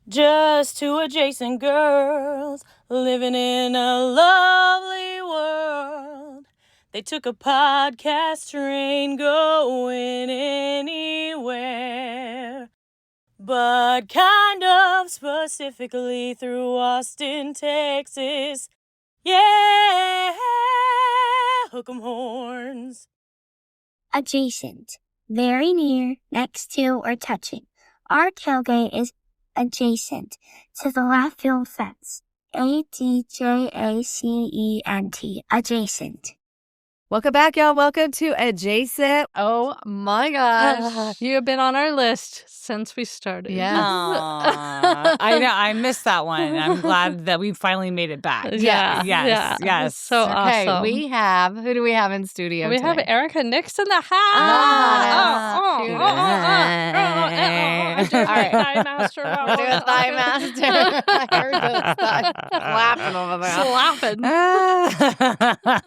Just two adjacent girls living in a lovely world. They took a podcast train going anywhere, but kind of specifically through Austin, Texas. Yeah, hook 'em horns. Adjacent. Very near, next to, or touching. Our tailgate is adjacent to the left field fence. ADJACENT. Adjacent. Welcome back, y'all. Welcome to Adjacent. Oh my gosh. You have been on our list since we started. Yeah. I know. I missed that one. I'm glad that we finally made it back. Yeah. Yes. Yes. So Okay, awesome. who do we have in studio We today? have Erica Nix in the house. All right. Thigh master. We'll do a thigh master. I heard those thighs clapping over there. Slapping.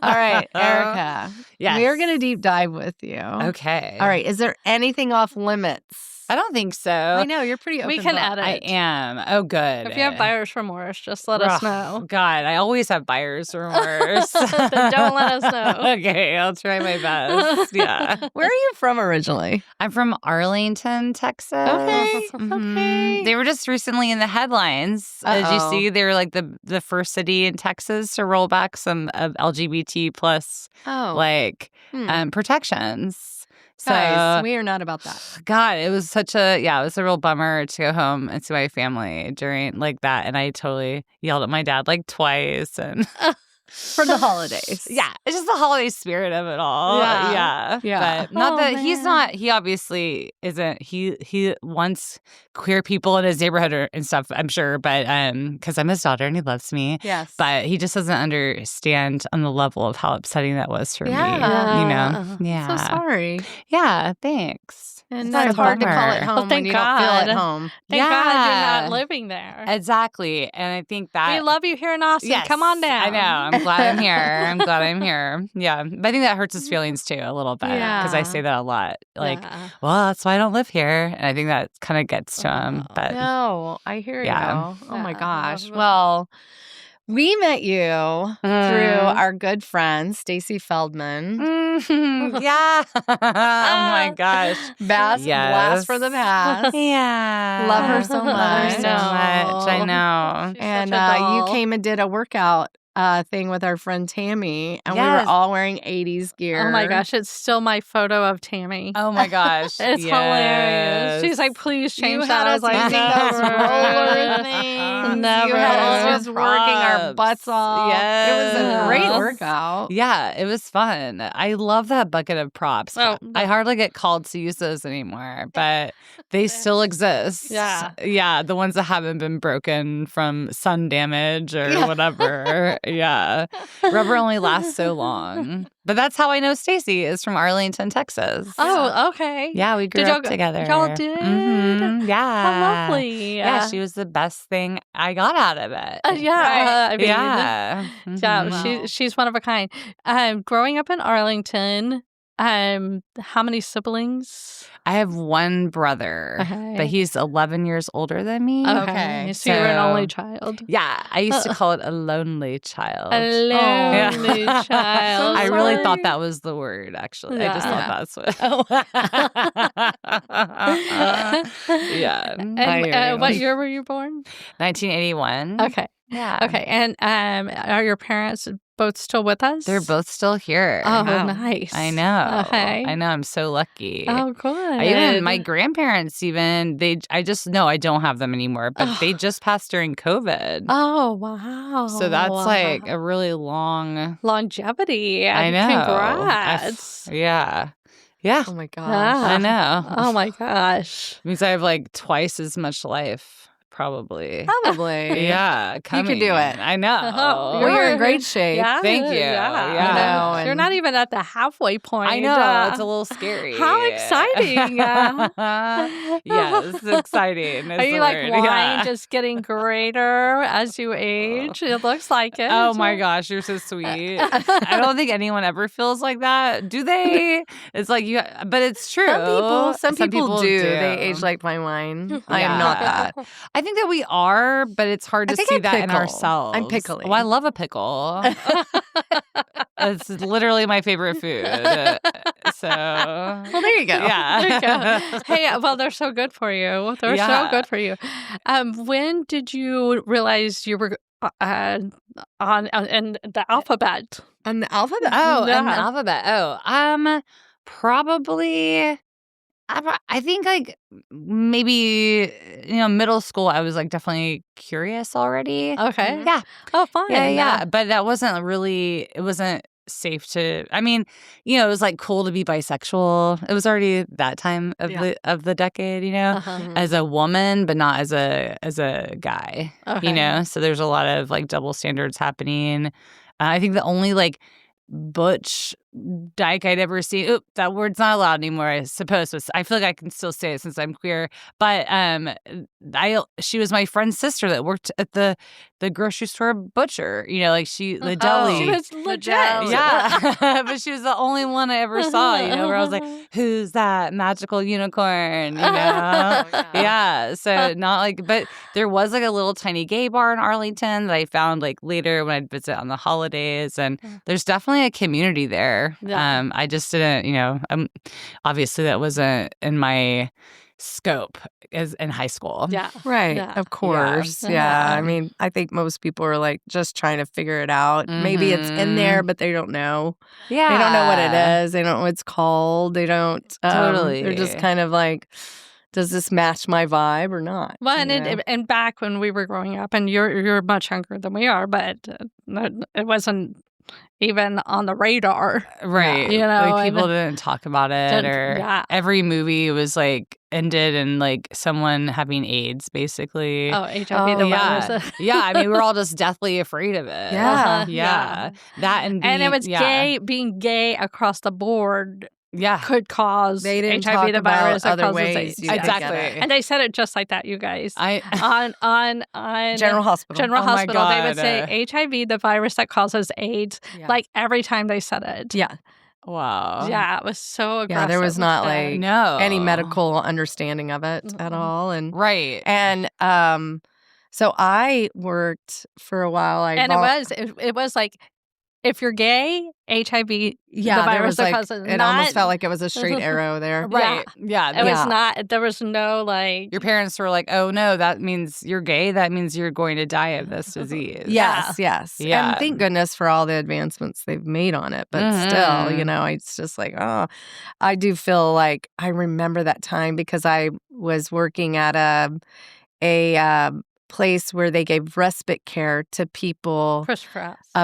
All right, Erica. Yes. We're going to deep dive with you. Okay. All right. Is there anything off limits? I don't think so. I know. You're pretty open. We can book. edit. I am. Oh, good. If you have buyer's remorse, just let us know. God, I always have buyer's remorse. Then don't let us know. Okay, I'll try my best. Yeah. Where are you from originally? I'm from Arlington, Texas. Okay. Mhm. Okay. They were just recently in the headlines. Did you Uh-oh. see? They were like the first city in Texas to roll back some of LGBT plus protections. So, Guys, we are not about that. God, it was it was a real bummer to go home and see my family during like that. And I totally yelled at my dad like twice. And For the holidays. yeah, it's just the holiday spirit of it all. Yeah. Yeah. But not that he's man. not, he obviously isn't, he wants queer people in his neighborhood and stuff, I'm sure. But because I'm his daughter and he loves me. Yes. But he just doesn't understand on the level of how upsetting that was for me. Yeah. You know? Yeah. So sorry. Yeah, thanks. And It's it's a hard to call it bummer. home Well, when thank you don't feel God. at home. Thank God Yeah. you're not living there. Exactly. And I think that We love you here in Austin. Yes, Come on down. I know. I'm glad I'm here. Yeah. But I think that hurts his feelings too a little bit because I Yeah. say that a lot. Like, Yeah. well, that's why I don't live here. And I think that kind of gets to him. But No, I hear Yeah. you. Oh my Yeah. gosh. Well, we met you through our good friend Stacy Feldman. yeah. Oh my gosh. Blast Yes. for the past. Yeah. Love her so Love her much. so much. I know. She's And such a you doll. came and did a workout thing with our friend Tammy, and we Yes. were all wearing 80s gear. Oh my gosh, it's still my photo of Tammy. Oh my gosh. It's hilarious. She's like, please change You that. had I us was like, using those never. roller things. Never. You had us just working our Props. butts off. It was a great Yes. workout. Yeah, it was fun. I love that bucket of props. Oh, I hardly get called to use those anymore, but they still exist. Yeah. Yeah, the ones that haven't been broken from sun damage or whatever. Yeah. Rubber only lasts so long. But that's how I know Stacy is from Arlington, Texas. Oh, okay. Yeah, we grew Did up together. Y'all did? Mhm, yeah. How lovely. Yeah, she was the best thing I got out of it. Yeah. I mean, Yeah. Yeah, Mhm. she's one of a kind. Growing up in Arlington, how many siblings? I have one brother, Okay. but he's 11 years older than me. Okay. So you're an So- only child. Yeah, I used to call it a lonely child. A lonely Yeah. child. I really Sorry. thought that was the word, actually. I just Yeah. thought that's what. Yeah. And I hear you. what year were you born? 1981. Okay. Yeah. Okay. And are your parents both still with us? They're both still here. Oh, Wow. nice. I know. Okay. I know. I'm so lucky. Oh, good. My grandparents I just know I don't have them anymore, but they just passed during COVID. Oh, wow. So that's like a really long. longevity. I know. Congrats. Yeah. Yeah. Oh my gosh. Yeah. I know. Oh my gosh. Means I have like twice as much life, probably. Probably. Yeah. Coming. do it. I know. Oh, Well, you're in great shape. Yeah. Thank you. Yeah. Yeah. I know, You're and- not even at the halfway point. I know. It's a little scary. How exciting. Yes, exciting. is Are you the like word. wine Yeah. just getting greater as you age? It looks like it. Oh my gosh, you're so sweet. I don't think anyone ever feels like that. Do they? It's like you, but it's true. Some people do. They age like fine wine. I am not that. I think think that we are, but it's hard to see that in ourselves. I'm pickly. Oh, I love a pickle. It's literally my favorite food. So, well, there you go. Yeah. There you go. Hey, well, they're so good for you. They're so good for you. When did you realize you were on in the alphabet? On the alphabet? Oh, and the alphabet. Oh, probably. I think like maybe middle school. I was like definitely curious already. Okay. Yeah. Oh, fine. Yeah. But that wasn't really. It wasn't safe to. I mean, it was like cool to be bisexual. It was already that time of the decade, as a woman, but not as a guy. Okay. So there's a lot of like double standards happening. I think the only like butch dyke I'd ever seen. Oop, that word's not allowed anymore, I suppose. I feel like I can still say it since I'm queer. But she was my friend's sister that worked at the grocery store butcher. The deli. She was legit. Yeah. But she was the only one I ever saw, where I was like, who's that magical unicorn? Yeah. So not like, but there was like a little tiny gay bar in Arlington that I found like later when I'd visit on the holidays. And there's definitely a community there. Yeah. I just didn't, obviously that wasn't in my scope as in high school. Yeah. Right. Yeah. Of course. Yeah. Yeah. I mean, I think most people are like just trying to figure it out. Maybe it's in there, but they don't know. Yeah. They don't know what it is. They don't know what it's called. They don't. Totally. They're just kind of like, does this match my vibe or not? Well, and back when we were growing up, and you're much younger than we are, but it wasn't even on the radar. Right. Like people didn't talk about it, or every movie was like ended in like someone having AIDS, basically. Oh, HIV, the virus. Yeah, I mean, we're all just deathly afraid of it. Yeah. Yeah. That and it was being gay across the board. Yeah, could cause they didn't HIV, talk the about virus that other causes ways. AIDS. Exactly, and they said it just like that, you guys. On General Hospital. General Oh my Hospital, God. they would say HIV, the virus that causes AIDS, like every time they said it. Yeah. Wow. Yeah, it was so aggressive. Yeah, there was not like any no medical understanding of it at all, and right. And so I worked for a while. It was like, if you're gay, HIV, the virus that causes it almost felt like it was a straight arrow there. Right. Yeah. It was not, there was no like. Your parents were like, oh no, that means you're gay. That means you're going to die of this disease. Yes. Yeah. And thank goodness for all the advancements they've made on it. But still, it's just like, I do feel like I remember that time because I was working at a place where they gave respite care to people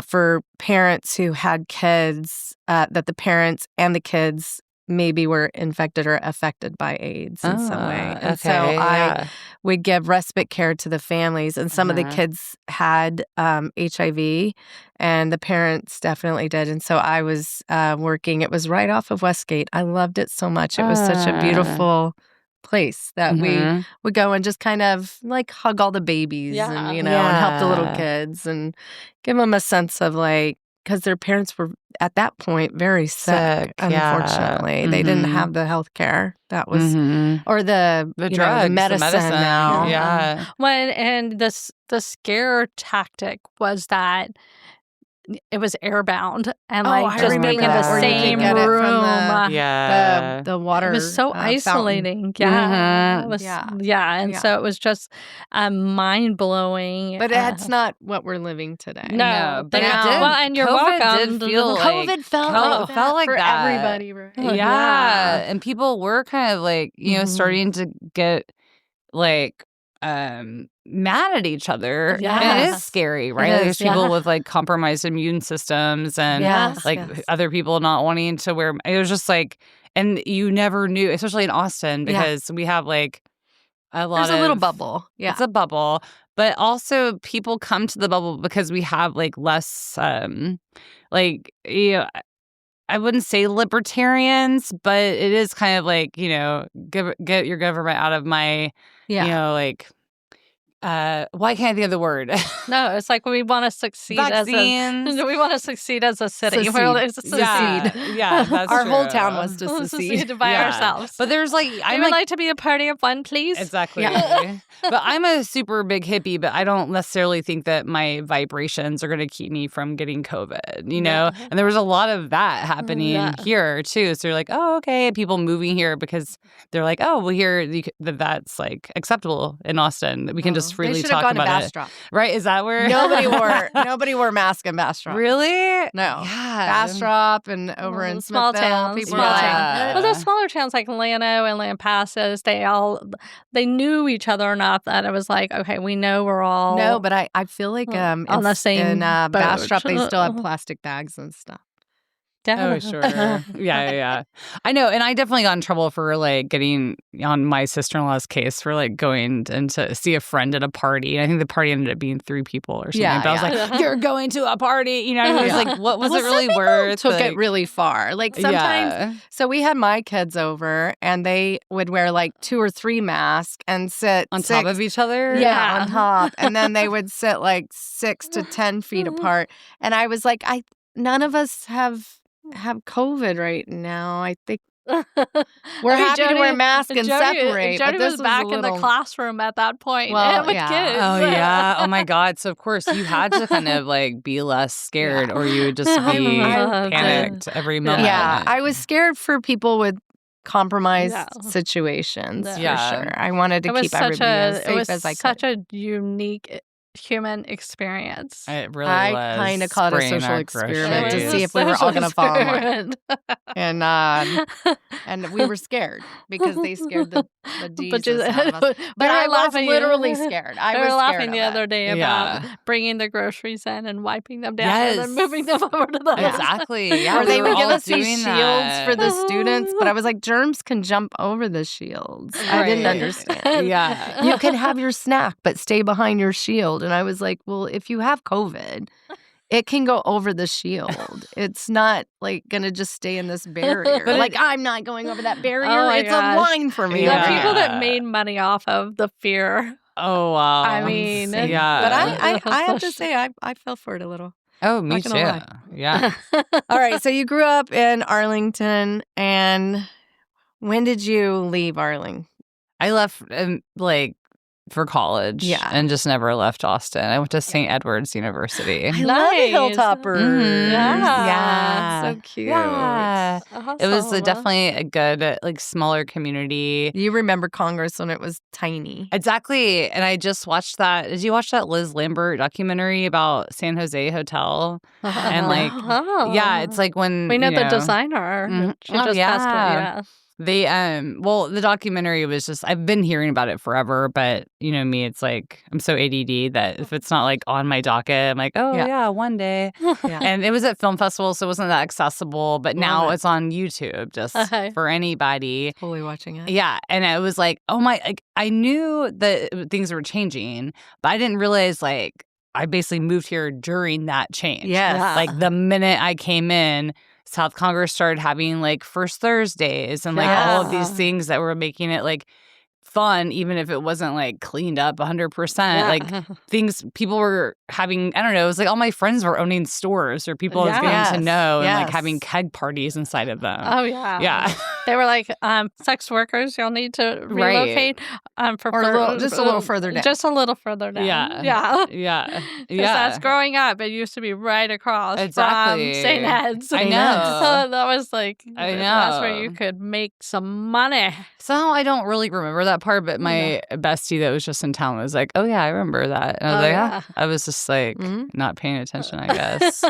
for parents who had kids that the parents and the kids maybe were infected or affected by AIDS in some way. And so I would give respite care to the families, and some of the kids had HIV, and the parents definitely did. And so I was working. It was right off of Westgate. I loved it so much. It was such a beautiful place that we would go and just kind of like hug all the babies and, and help the little kids and give them a sense of like, because their parents were at that point very sick unfortunately. They didn't have the health care that was, or the drugs, the medicine now. Yeah. And the scare tactic was that it was airbound and just being in the same room. The water. It was so isolating. Yeah. It was, And so it was just mind blowing. But it's not what we're living today. No. But now, it did. And you're COVID welcome. did feel like COVID felt like for that. everybody. Right? Yeah. And people were kind of like, starting to get like mad at each other. Yes. And it is scary, right? There's people with like compromised immune systems and other people not wanting to wear. It was just like, and you never knew, especially in Austin, because we have like a lot There's a little bubble. Yeah. It's a bubble. But also people come to the bubble because we have like less I wouldn't say libertarians, but it is kind of like, get your government out of my, Why can't I think of the word? No, it's like we want to succeed Vaccines. we want to succeed as a city. Secede. We're like, secede. Yeah, that's Our true. whole town wants to secede. Secede by ourselves. But there's like, I would like to be a party of one, please. Exactly. Yeah. But I'm a super big hippie, but I don't necessarily think that my vibrations are going to keep me from getting COVID, you know? And there was a lot of that happening here too. So you're like, oh, okay. People moving here because they're like, oh, well, here that's like acceptable in Austin. We can just freely talk about it. Bastrop. Right? Is that where Nobody wore masks in Bastrop. Really? No. Yeah. Bastrop and over in small Smithville, towns. people Small were like, towns. Well, those smaller towns like Llano and Lampasas, they knew each other enough that it was like, okay, we know we're all No, but I feel like on the same in boat. Bastrop they still have plastic bags and stuff. Oh, sure. Yeah. I know. And I definitely got in trouble for like getting on my sister-in-law's case for like going in to see a friend at a party. And I think the party ended up being 3 people or something. Yeah, but I was like, you're going to a party. You know, I was like, what was it really worth? Took like, it really far. Like sometimes, so we had my kids over and they would wear like 2 or 3 masks and sit on top of each other? Yeah, on top. And then they would sit like 6 to 10 feet apart. And I was like, none of us have COVID right now. I think we're happy to wear masks and separate. Jody but this was back in the classroom at that point with kids. Oh, yeah. Oh, my God. So, of course, you had to kind of like be less scared or you would just be panicked every moment. Yeah. I was scared for people with compromised situations, for sure. I wanted to keep everybody as safe as I could. Such a unique human experience. It really was. I kind of called it a social experiment to see if we were all going to fall in line. And we were scared because they scared the Jesus out of us. But I was literally scared. I was laughing the other day about bringing the groceries in and wiping them down and then moving them over to the Exactly. Yeah, or they would give us these shields for the students, but I was like, germs can jump over the shields. I didn't understand. You can have your snack, but stay behind your shield. And I was like, well, if you have COVID, it can go over the shield. It's not like going to just stay in this barrier. But like, I'm not going over that barrier. It's a line for me. The people that made money off of the fear. Oh, wow. I mean, but I have to say, I fell for it a little. Oh, me too. Yeah. All right. So you grew up in Arlington, and when did you leave Arlington? I left for college and just never left Austin. I went to St. Edward's University. I love the Hilltoppers. Mm-hmm. Yeah. So cute. Yeah. Awesome. It was definitely a good, smaller community. You remember Congress when it was tiny. Exactly. And I just watched that. Did you watch that Liz Lambert documentary about San Jose Hotel? And it's like when we know the designer. Mm-hmm. She just passed away. They the documentary was just, I've been hearing about it forever, but you know me, it's like I'm so ADD that if it's not like on my docket, I'm like, oh yeah one day. And it was at film festivals, so it wasn't that accessible, but now it's on YouTube just for anybody. Totally watching it. Yeah, and it was like, oh my, I knew that things were changing, but I didn't realize I basically moved here during that change. Yes. Like the minute I came in, South Congress started having First Thursdays and all of these things that were making it fun, even if it wasn't cleaned up 100%. Things people were having, I don't know, it was all my friends were owning stores or people I was getting to know and having keg parties inside of them. Oh, yeah. Yeah. They were sex workers, you'll need to relocate just a little further down. Just a little further down. Yeah. Because that's growing up. It used to be right across from St. Ed's. I know. So that was I know. That's where you could make some money. Somehow I don't really remember that part, but my bestie that was just in town was like, oh, yeah, I remember that. And I was I was just not paying attention, I guess.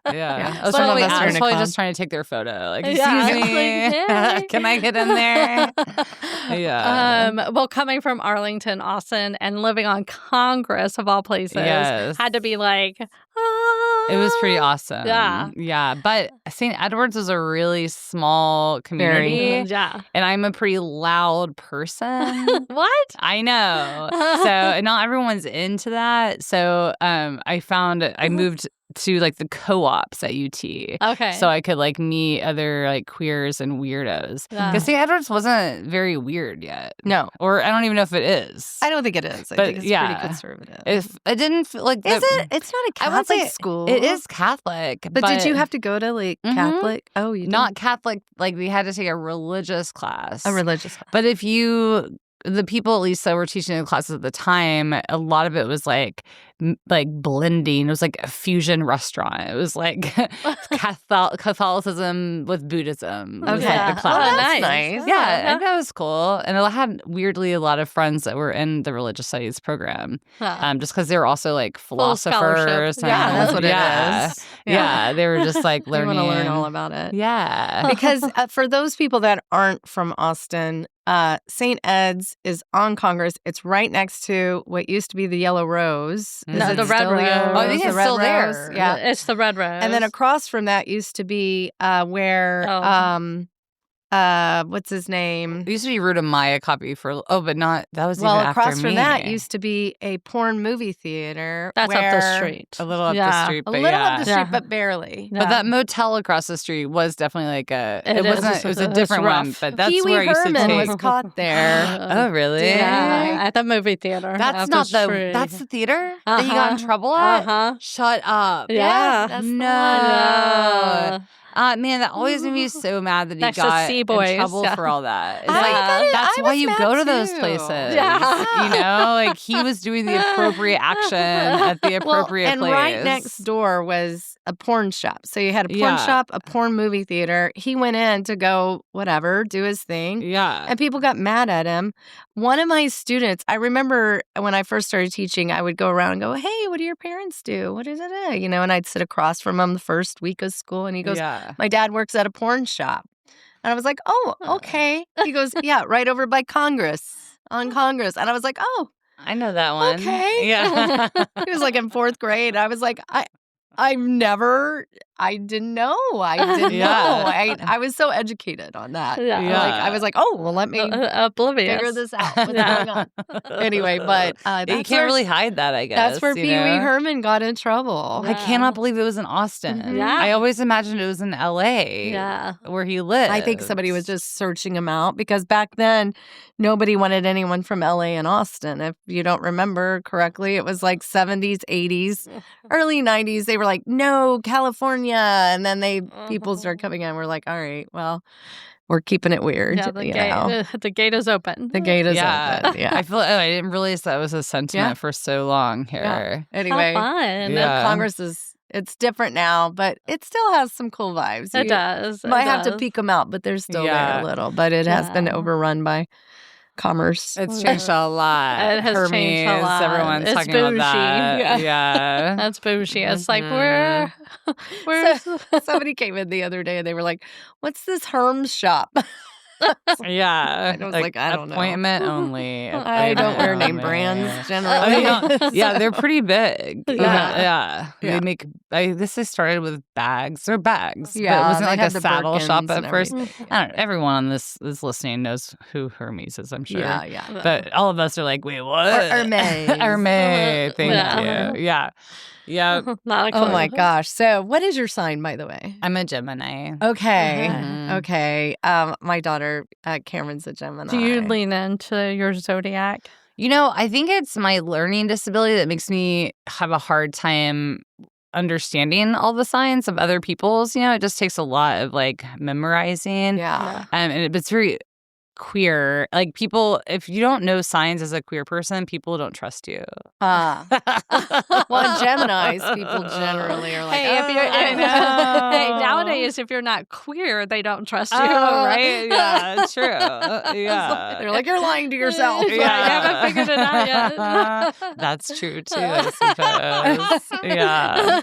I was probably just trying to take their photo. Excuse me. Can I get in there? Well, coming from Arlington, Austin, and living on Congress of all places had to be it was pretty awesome. Yeah. But St. Edward's is a really small community. And I'm a pretty loud person. What? I know. So not everyone's into that. So I moved to like the co-ops at UT. Okay. So I could like meet other like queers and weirdos. Yeah. Because St. Edward's wasn't very weird yet. No. Or I don't even know if it is. I don't think it is. I But, think it's yeah. pretty conservative. If it didn't feel like Is it? It's not a I would Catholic say school. It is Catholic. But did you have to go to like Mhm. Catholic? Oh, you did? not Catholic, like we had to take a religious class. A religious class. But if the people at least that were teaching the classes at the time, a lot of it was like blending. It was like a fusion restaurant. It was like Catholicism with Buddhism. It was Okay. like the Oh, class. that's nice. Yeah, and that was cool. And I had weirdly a lot of friends that were in the religious studies program, just because they were also like philosophers. Yeah, that's what it yeah. is. Yeah, they were just like I learning. want to learn all about it. Yeah. Because for those people that aren't from Austin, St. Ed's is on Congress. It's right next to what used to be the Yellow Rose. No, Is it the Red still Rose. Yellow Oh, I think The it's Red still there. Rose? Yeah. It's the Red Rose. And then across from that used to be where what's his name? It used to be Ruta Maya copy but not, that was Well, even across after from me. that used to be a porn movie theater. That's up the where- street. A little up the Yeah. street, A but little yeah. up the street, Yeah. but barely. But that motel across the street was definitely like It is. wasn't, it was a It's different one, rough. but that's Pee Wee where I used to Herman take. was caught there. Oh, really? Yeah, at the movie theater. That's up not the street. that's the theater that you got in trouble at? Uh-huh. Shut up. Yeah. That's the No. Yeah. Man, that always made me so mad that he Next to got Sea in Boys, trouble yeah. for all that. It's I like, got it. that's I why was you mad go to those too. places. Yeah. You know, like he was doing the appropriate action at the appropriate and place. right next door was a porn shop. So you had a porn Yeah. shop, a porn movie theater. He went in to go, whatever, do his thing. Yeah. And people got mad at him. One of my students, I remember when I first started teaching, I would go around and go, hey, what do your parents do? What is it? You know, and I'd sit across from him the first week of school. And he goes, yeah. my dad works at a porn shop. And I was like, oh, okay. He goes, yeah, right over by Congress, on Congress. And I was like, oh, I know that one. okay. Yeah. he was like in fourth grade. I was like, I didn't know. I didn't know. Yeah. I was so educated on that. Yeah. Yeah. Like, I was like, oh, well, let me Oblivious. figure this out. What's Yeah. going on? Anyway, but you that's can't really hide that, I guess. That's where you Pee Wee know? Herman got in trouble. I cannot believe it was in Austin. Mhm. Yeah. I always imagined it was in LA. Yeah. Where he lived. I think somebody was just searching him out because back then nobody wanted anyone from LA and Austin. If you don't remember correctly, it was like 70s, 80s, early 90s. They were like, no, California. And then people started coming in. We're like, all right, well, we're keeping it weird. Yeah, you know? the gate is open. The gate is Yeah. open. Yeah. I feel I didn't realize that was a sentiment Yeah. for so long here. Yeah. How Anyway, fun. Yeah. Congress it's different now, but it still has some cool vibes. It You does. It might have to does. peek them out, but they're still Yeah. there a little. But it has been Yeah. overrun by commerce. It's changed a lot. It has Hermes, changed a lot. Everyone's It's talking about bougie. that. Yeah. Yeah. That's bougie. It's like Mhm. where's Somebody came in the other day and they were like, "What's this Hermes shop?" Yeah. And I was like, I don't know. appointment only. I don't wear Appointment name only. brands I generally. mean, yeah, they're pretty big. Yeah. Yeah. Yeah. They make, I guess they started with bags. They're bags. Yeah, But it wasn't they like had a the saddle shop Birkins at and first. everything. I don't know. Everyone on this is listening knows who Hermes is, I'm sure. Yeah, yeah. But all of us are like, wait, what? Hermes. Hermes. Thank Yeah. you. Yeah. Yeah. not a clue. Oh my gosh. So, what is your sign, by the way? I'm a Gemini. Okay. Mhm. Okay. My daughter, Cameron's a Gemini. Do you lean into your zodiac? You know, I think it's my learning disability that makes me have a hard time understanding all the signs of other people's. You know, it just takes a lot of like memorizing. Yeah. It's very queer. Like people, if you don't know signs as a queer person, people don't trust you. Well, Geminis, people generally are like, Hey, if you're I know. hey, nowadays if you're not queer, they don't trust you. Oh, right? Yeah, true. Yeah. They're like, you're lying to yourself. Yeah, you haven't figured it out yet. That's true too, I suppose. Yeah.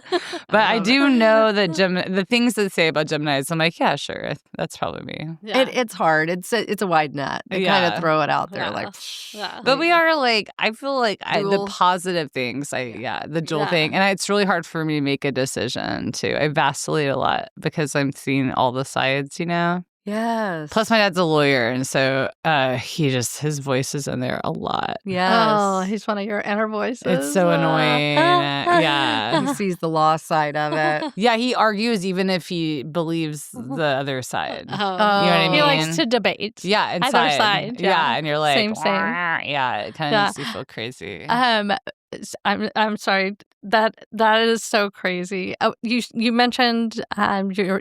But I do know that the things that say about Geminis, I'm like, yeah, sure. That's probably me. Yeah. It's hard. It's a wide net. They kind Yeah. of throw it out there Yeah. like. Yeah. But we are like, I feel like the Dual. positive things, the dual Yeah. thing. And it's really hard for me to make a decision too. I vacillate a lot because I'm seeing all the sides, you know? Yes. Plus, my dad's a lawyer, and so his voice is in there a lot. Yes. Oh, he's one of your inner voices. It's so annoying. Yeah. He sees the law side of it. Yeah, he argues even if he believes the other side. Oh. You know what I mean? He likes to debate. Yeah, inside. Either side. Yeah, and you're like, Same. Yeah, it kind of makes you feel crazy. I'm sorry. That is so crazy. You mentioned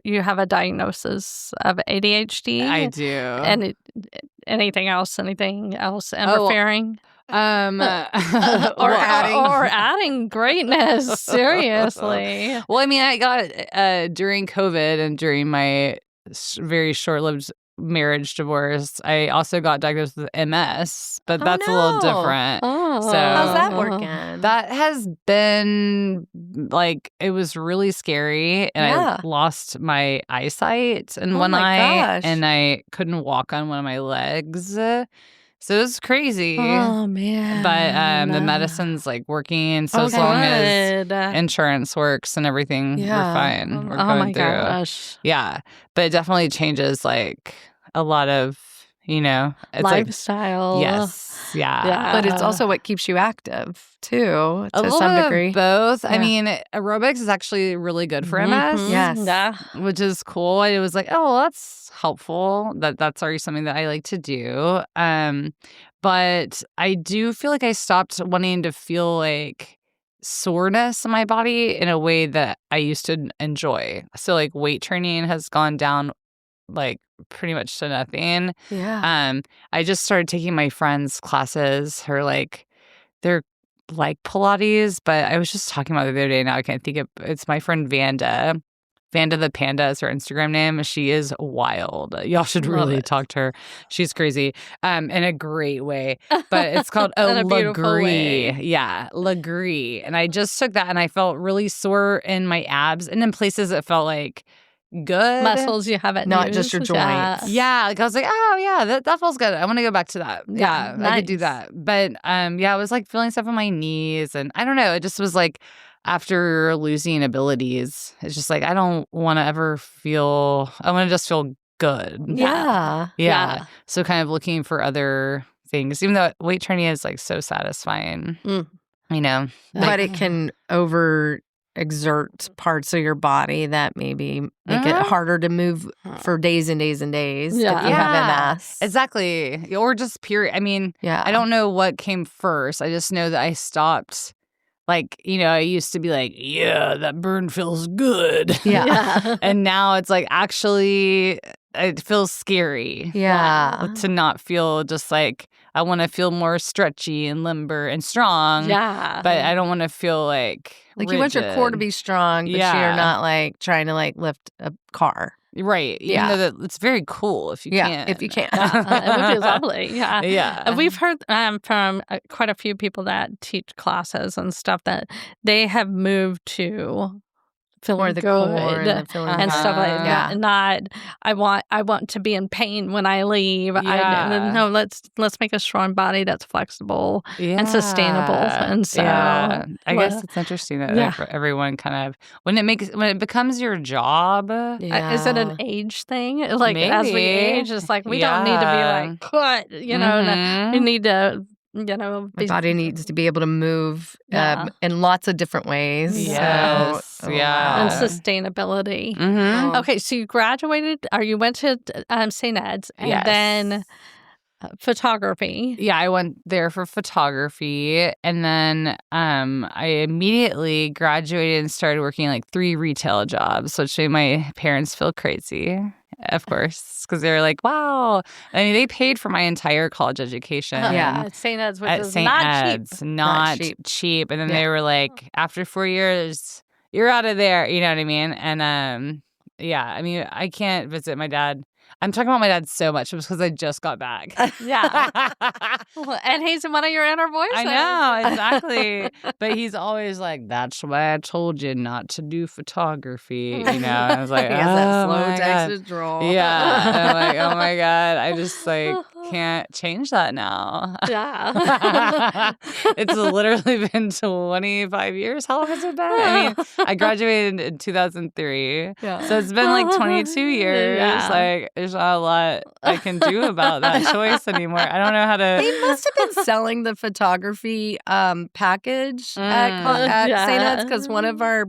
you have a diagnosis of ADHD. I do. And anything else interfering? or adding greatness. Seriously. Well, I mean, I got during COVID and during my very short-lived marriage divorce, I also got diagnosed with MS, but that's a little different. Oh. So How's that working? That has been like, it was really scary, and I lost my eyesight in one eye, and I couldn't walk on one of my legs. So it was crazy. Oh, man. But the medicine's like working. So as long as insurance works and everything, we're fine. We're going through. Gosh. Yeah. But it definitely changes like a lot of, it's lifestyle. Like, yes. Yeah. But it's also what keeps you active too, to some degree. Both. Yeah. I mean, aerobics is actually really good for MS. Yes. Yeah. Which is cool. It was like, oh, well, that's helpful. That's already something that I like to do. But I do feel like I stopped wanting to feel like soreness in my body in a way that I used to enjoy. So like weight training has gone down like pretty much to nothing. Yeah. I just started taking my friends' classes. They're like Pilates, but I was just talking about it the other day. Now I can't think of it's my friend Vanda. Vanda the Panda is her Instagram name. She is wild. Y'all should really talk to her. She's crazy in a great way. But it's called Legree. Yeah, Legree. And I just took that and I felt really sore in my abs and in places that felt like good. Muscles you haven't Not used. just your joints. Yeah. Like I was like, oh, yeah, that feels good. I want to go back to that. Yeah, nice. I could do that. But I was like feeling stuff in my knees. And I don't know. It just was like, after losing abilities, it's just like I don't want to ever feel. I want to just feel good. Yeah. So kind of looking for other things, even though weight training is like so satisfying. But it can overexert parts of your body that maybe make it harder to move for days and days and days. Yeah. If you have MS, Exactly, or just period. I mean, I don't know what came first. I just know that I stopped. Like, I used to be like, yeah, that burn feels good. Yeah. And now it's like, actually, it feels scary. Yeah. To not feel just like, I want to feel more stretchy and limber and strong. Yeah. But I don't want to feel like you want your core to be strong, but you're not like trying to like lift a car. Right. Even though it's very cool if you can. If you can. It would be lovely. Yeah. Yeah. We've heard from quite a few people that teach classes and stuff that they have moved to feeling the good core and stuff like that. Yeah. Not I want to be in pain when I leave. Yeah. No, let's make a strong body that's flexible and sustainable. And so I guess it's interesting that everyone kind of when it becomes your job. Is it an age thing? Like Maybe. as we age, it's like we don't need to be like cut. We need to. My body needs to be able to move in lots of different ways. Yes. So, and sustainability. Mm-hmm. Okay, so you graduated, or you went to St. Ed's, and then photography. Yeah, I went there for photography, and then I immediately graduated and started working like 3 retail jobs, which made my parents feel crazy. Of course, because they were like, wow. I mean, they paid for my entire college education. At St. Ed's, which is St. not Ed's, cheap. Not cheap. And then they were like, after 4 years, you're out of there. You know what I mean? And I mean, I can't visit my dad. I'm talking about my dad so much because I just got back. Yeah. And he's one of your inner voices. I know, exactly. But he's always like, that's why I told you not to do photography. And I was like, he has that oh slow my Texas God. drawl. Yeah. And I'm like, oh my God. I just like can't change that now. Yeah. It's literally been 25 years. How long has it been? I mean, I graduated in 2003. Yeah. So it's been like 22 years. Yeah. Like, there's not a lot I can do about that choice anymore. I don't know how to. They must have been selling the photography package at Yeah. St. Ed's because one of our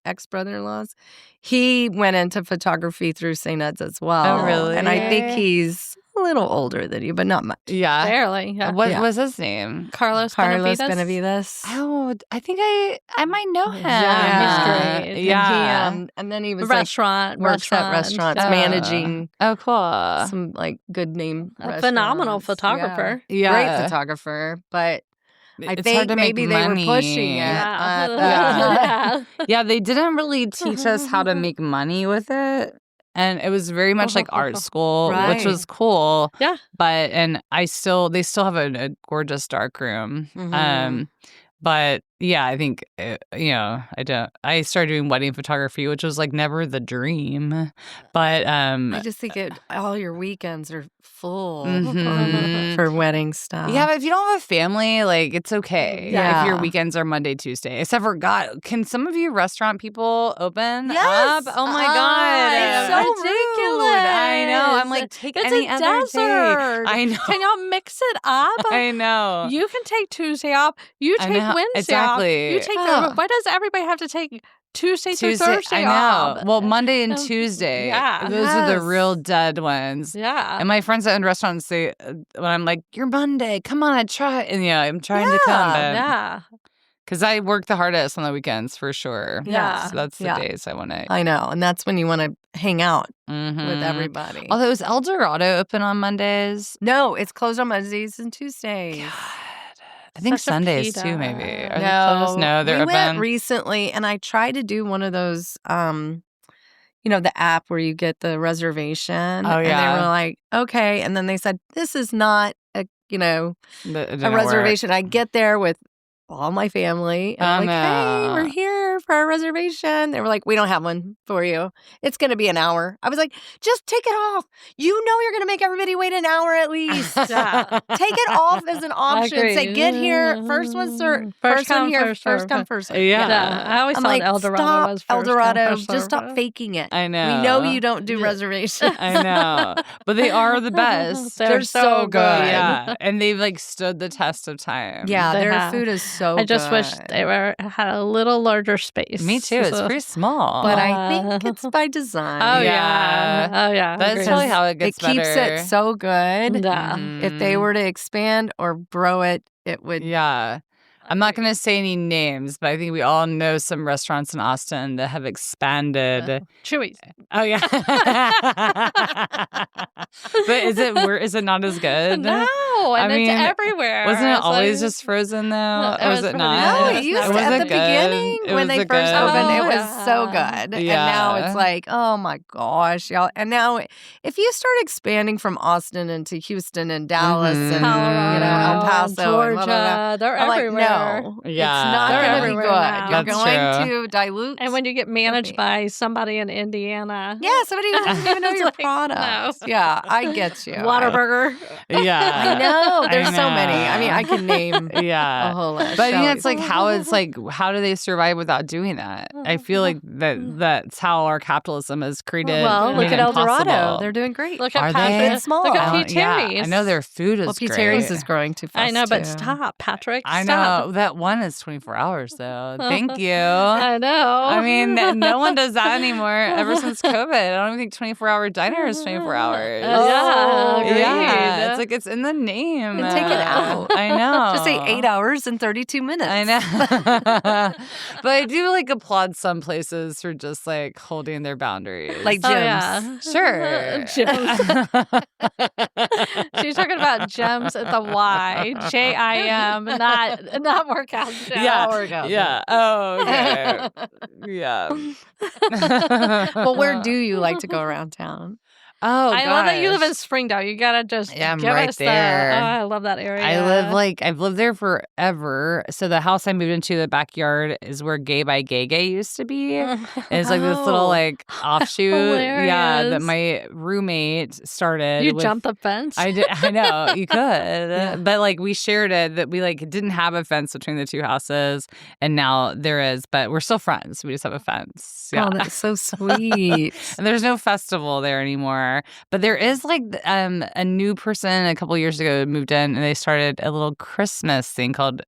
ex-brother-in-laws, he went into photography through St. Ed's as well. Oh, really? And I think he's a little older than you, but not much. Yeah. Barely. Yeah. What Yeah. was his name? Carlos Carlos Benavides. Benavides. Oh, I think I might know him. Yeah, he's great. Yeah. And, and then he was works at restaurants, Oh. managing Oh, cool. some like good name A phenomenal restaurants. photographer. Yeah. Yeah. Great photographer, but I It's think hard to make maybe they were money. pushing it. Yeah. Yeah. Yeah, they didn't really teach us how to make money with it. And it was very much like art school, which Right. was cool. Yeah. But they still have a gorgeous dark room. Mhm. But yeah, I think I started doing wedding photography, which was like never the dream. But I just think all your weekends are full Mhm. for wedding stuff. Yeah, but if you don't have a family, like it's okay. Yeah. If your weekends are Monday, Tuesday. Except for God, can some of you restaurant people open Yes. up? Oh my God. It's so ridiculous. I know. I'm like, take It's any a other desert. day. I know. Can y'all mix it up? I know. You can take Tuesday off. You I take know. Wednesday off. Exactly. You take Yeah. Why does everybody have to take Tuesday through Thursday I know. off? Well, Monday and Um, Tuesday. yeah. Those are the Yes. real dead ones. Yeah. And my friends that own restaurants say, when I'm like, you're Monday, come on, I try. And I'm trying to come. Yeah. Because I work the hardest on the weekends for sure. Yeah. So that's the Yeah. days I want to. I know. And that's when you want to hang out Mhm. with everybody. Although, is El Dorado open on Mondays? No, it's closed on Mondays and Tuesdays. God. I think Such a Sundays pita. too, maybe. Are they closed? No, they're we open. went recently, and I tried to do one of those, the app where you get the reservation. Oh, And yeah. they were like, okay. And then they said, this is not It a didn't work. reservation. I get there with all my family. And I'm Oh, like, hey, no. we're here for our reservation. They were like, we don't have one for you. It's going to be an hour. I was like, just take it off. You know you're going to make everybody wait an hour at least. Yeah. Take it off as an option. Say, Agreed. get here. First one served. First one come, here. first First served. come, first served. Yeah. Yeah. I always I'm thought like, El Dorado stop, was El first come, Dorado. first Just stop served. faking it. I know. We know you don't do Yeah. reservations. I know. But they are the best. They're so good. Yeah. And they've like stood the test of time. Yeah, They their have. food is so I just wish good. they had a little larger space. Me too. It's So- pretty small. But I think it's by design. Oh Yeah. yeah. Oh yeah. That's Agreed. probably how it gets It keeps better. it so good. Yeah. If they were to expand or grow it, it would. Yeah. I'm not going to say any names, but I think we all know some restaurants in Austin that have expanded. Chewy's. Oh yeah. But is it not as good? No, and I mean, it's everywhere. Wasn't it It's always like- just frozen though? No, Or was it it was not? No, Yeah. it used Was to, Was at it the good? beginning It when was they it first good? opened, it Oh, was so yeah. good. And now Yeah. it's like, oh my gosh, y'all. And now if you start expanding from Austin into Houston and Dallas Mhm. and Colorado, El Paso Georgia, and blah, blah, blah, they're I'm like, everywhere. no, Yeah. it's not They're going to be everywhere good. now. You're That's going true. to dilute. And when you get managed Okay. by somebody in Indiana, Yeah, somebody who doesn't even know It's your like, products. no. Yeah, I get you. Whataburger. Yeah. I know. There's I so many. I mean, know. I can name Yeah. a whole list. But I think Shelly. that's like how do they survive without doing that? I feel like that's how our capitalism has created. Well, Look made at it El Dorado. impossible. They're doing great. Look Are at they? Patrick. It's small. Look I at don't- Pete yeah, Terry's. I know their food is Well, Pete great. Terry's is growing too fast. I know, but too. stop, Patrick. I stop. know that one is 24 hours though. Thank you. I know. I mean, no one does that anymore ever since COVID. I don't even think 24-hour diner is 24 hours. Yeah, agreed. Yeah, it's like it's in the name. And take it out. I know. Just say 8 hours and 32 minutes. I know. But I do like applaud some places for just like holding their boundaries. Like Oh, gyms. yeah. Sure. Gems. She's talking about gems at the Y. JIM, not workout gym. Yeah. workout. Yeah. Oh, okay. Yeah. Well, where do you like to go around town? Oh, I love that you live in gosh. Springdale. You gotta just Yeah, I'm give right us there. I love that area. I've lived there forever. So the house I moved into, the backyard, is where Gay by Gay Gay used to be. And it's like this little Oh. like offshoot. Yeah, that Hilarious. my roommate started. You with, jumped the fence. I did. I know you could, but like we shared it. That we like didn't have a fence between the two houses, and now there is. But we're still friends. We just have a fence. Yeah. Oh, that's so sweet. And there's no festival there anymore. But there is like a new person a couple years ago moved in, and they started a little Christmas thing called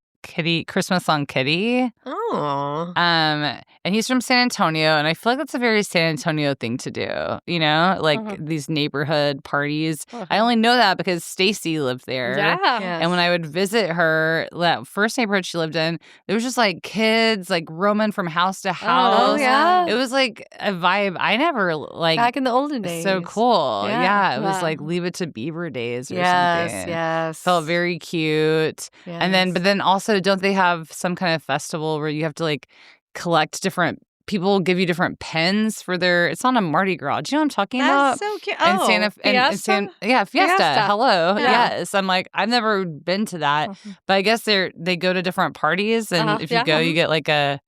Christmas on Kitty. Oh. And he's from San Antonio, and I feel like that's a very San Antonio thing to do, you know, like these neighborhood parties. I only know that because Stacy lived there. Yeah. Yes. And when I would visit her, that first neighborhood she lived in, there was just like kids like roaming from house to house. Oh, yeah. It was like a vibe I never like. Back in the olden days. So cool. Yeah. Yeah. It was Wow. like Leave It to Beaver days or Yes, something. yes. Felt very cute. And then, but then also, don't they have some kind of festival where you have to like collect different people give you different pens for their, it's not a Mardi Gras. Do you know what I'm talking about? That's so cute. And Oh, Santa, Fiesta? Fiesta. Fiesta. Hello. Yeah. Yes. I'm like, I've never been to that, but I guess they go to different parties, and if you Yeah. go, you get like a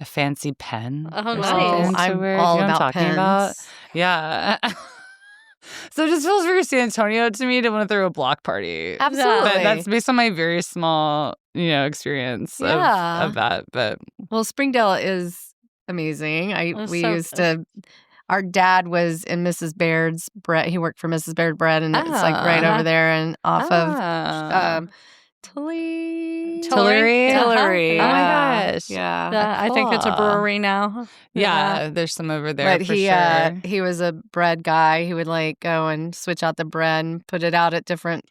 fancy pen. Oh, or nice. something to I'm wear. all Do you know what about I'm talking pens. about? Yeah. So it just feels very San Antonio to me to want to throw a block party. Absolutely. But that's based on my very small, experience Yeah. of that. But Well, Springdale is amazing. It's We so used to. Our dad was in Mrs. Baird's bread. He worked for Mrs. Baird Bread, and it's like right over there and off of Tillery. Tillery. Oh my Yeah. gosh. Yeah. I think it's a Cool. brewery now. Yeah, there's some over there But for he sure. he was a bread guy. He would like go and switch out the bread and put it out at different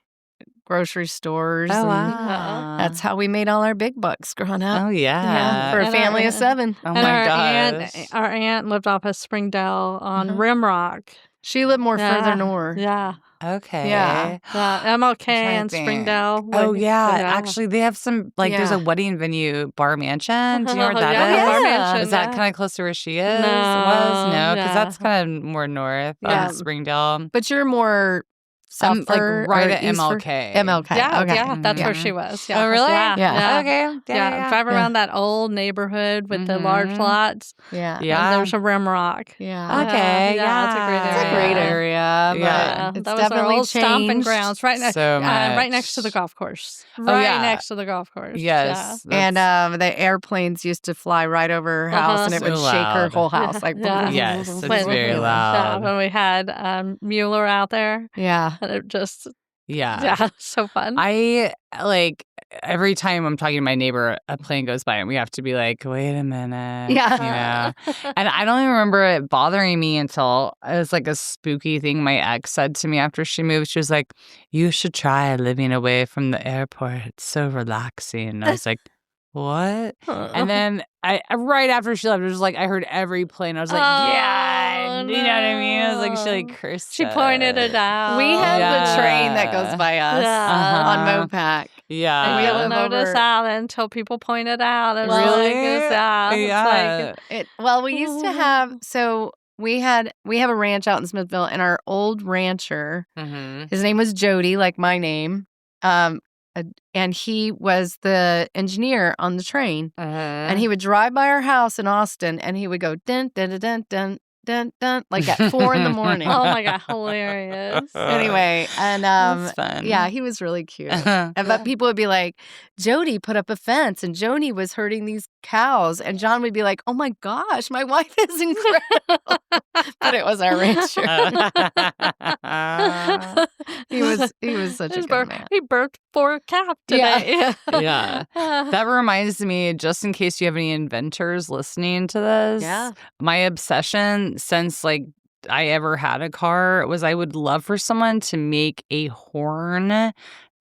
grocery stores. Oh, and wow. That's how we made all our big bucks growing up. Oh, yeah. For a And family our- of 7. Oh, And my our gosh. aunt lived off of Springdale on Uh-huh. Rimrock. She lived more Yeah. further north. Yeah. Okay. Yeah. MLK trying to and think. Springdale. Oh, Like, yeah. Actually, they have some, like, there's a Yeah. wedding venue, Bar Mansion. Do you know where that Yeah, is? Bar Mansion, Is that yeah. kind of close to where she is? No, No, because yeah. that's kind of more north Yeah. on Springdale. But you're more I'm south like right at MLK. MLK. Yeah, okay. yeah, that's Yeah. where she was. Yeah. Oh, really? Yeah. Yeah. Okay. Yeah, drive around that old neighborhood with the large Mhm. lots. Yeah. Yeah. And there's a Rimrock. Yeah. Okay. Yeah, it's a great It's area. a great area. But Yeah. it's that was our definitely old stomping changed. grounds, right next, So right next to much. the golf course. Oh, Right yeah. next to the golf course. Yes. And that's- the airplanes used to fly right over her house, and it So would shake her loud. whole house. Like, Yeah. Yes, it's When- very Yeah, loud. when we had Mueller out there, Yeah. and it just Yeah. so fun. I like every time I'm talking to my neighbor, a plane goes by and we have to be like, wait a minute. Yeah. And I don't even remember it bothering me until it was like a spooky thing my ex said to me after she moved. She was like, you should try living away from the airport. It's so relaxing. And I was like, what? And then right after she left, it was like I heard every plane. I was like, yeah, Oh, you know what I mean? I was like, she no. like cursed. She pointed it out. We have the train that Yeah. goes by us Yeah. on Uh-huh. Mopac. Yeah. And we you live don't notice over- that until people point it out. It's Really? like, it's Yeah. like, We used to have we have a ranch out in Smithville, and our old rancher, Mm-hmm. his name was Jody, like my name. And he was the engineer on the train. And he would drive by our house in Austin, and he would go dun dun dun dun dun dun dun, like at 4 in the morning. oh my God, hilarious. Anyway, and That's fun. yeah, he was really cute. But people would be like, Jody put up a fence, and Jody was herding these cows, and John would be like, oh my gosh, my wife is incredible. But it was our rancher. He was such a good man. He birthed 4 calves Yeah. today. Yeah. That reminds me, just in case you have any inventors listening to this, Yeah. my obsession since like I ever had a car was I would love for someone to make a horn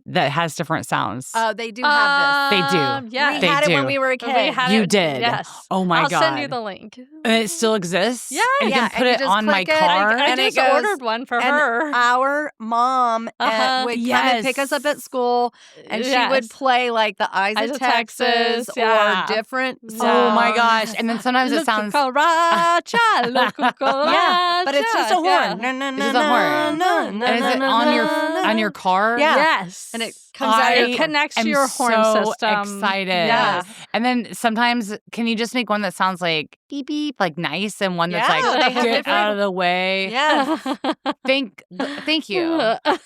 that has different sounds. Oh, they do have this. They do. Yeah. We had it when do. we were a kid. You did? Yes. Oh my I'll God. send you the link. And it still exists? Yeah. And you Yeah, can put and you it just on my click it, car? I and it just goes- ordered one for and her. Our mom would come and pick us up at school, and she would play like the Eyes of Texas yeah. or different songs. Oh my gosh. And then sometimes it sounds... Yeah, Yeah, but it's just a horn. Yeah. No, no, It's no, just a horn. no, no, And is it on your car? Yeah. Yes. And it comes out. It connects to your horn so system. excited. Yeah. And then sometimes, can you just make one that sounds like beep beep, like nice, and one that's Yeah, they like have get different- out of the way? Yes. Thank you.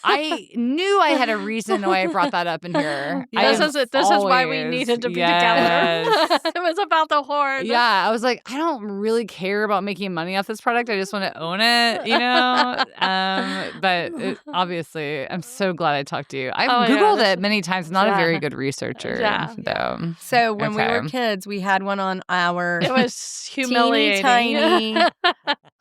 I knew I had a reason why I brought that up in here. This This is why we needed to be together. It was about the horn. Yeah, I was like, I don't really care about making money off this product. I just want to own it, you know? Obviously, I'm so glad I talked to you. I've Googled it many times. Not a very good researcher, though. So when we were kids, we had one on our It was humiliating. teeny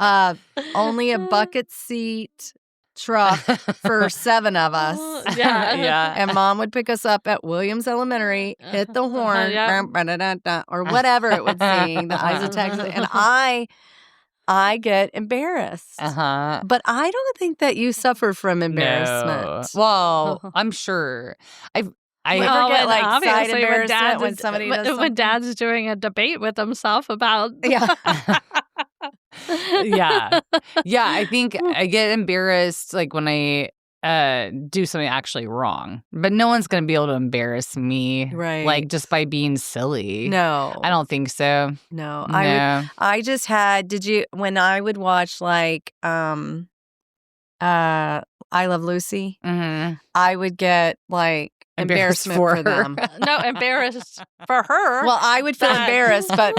tiny, only a bucket seat truck for 7 of us. Yeah. Yeah. And Mom would pick us up at Williams Elementary, hit the horn, Yeah. or whatever it would sing, the Eyes of Texas, and I get embarrassed. Uh-huh. But I don't think that you suffer from embarrassment. No. Well, I'm sure. I You ever get like side embarrassment when somebody does something? When Dad's doing a debate with himself about Yeah. yeah. I think I get embarrassed like when I do something actually wrong. But no one's going to be able to embarrass me, Right. like just by being silly. No. I don't think so. No. No. I just had, when I would watch like I Love Lucy, Mm-hmm. I would get like Embarrassed embarrassment for for her. them. no embarrassed for her. Well, I would feel That- embarrassed, but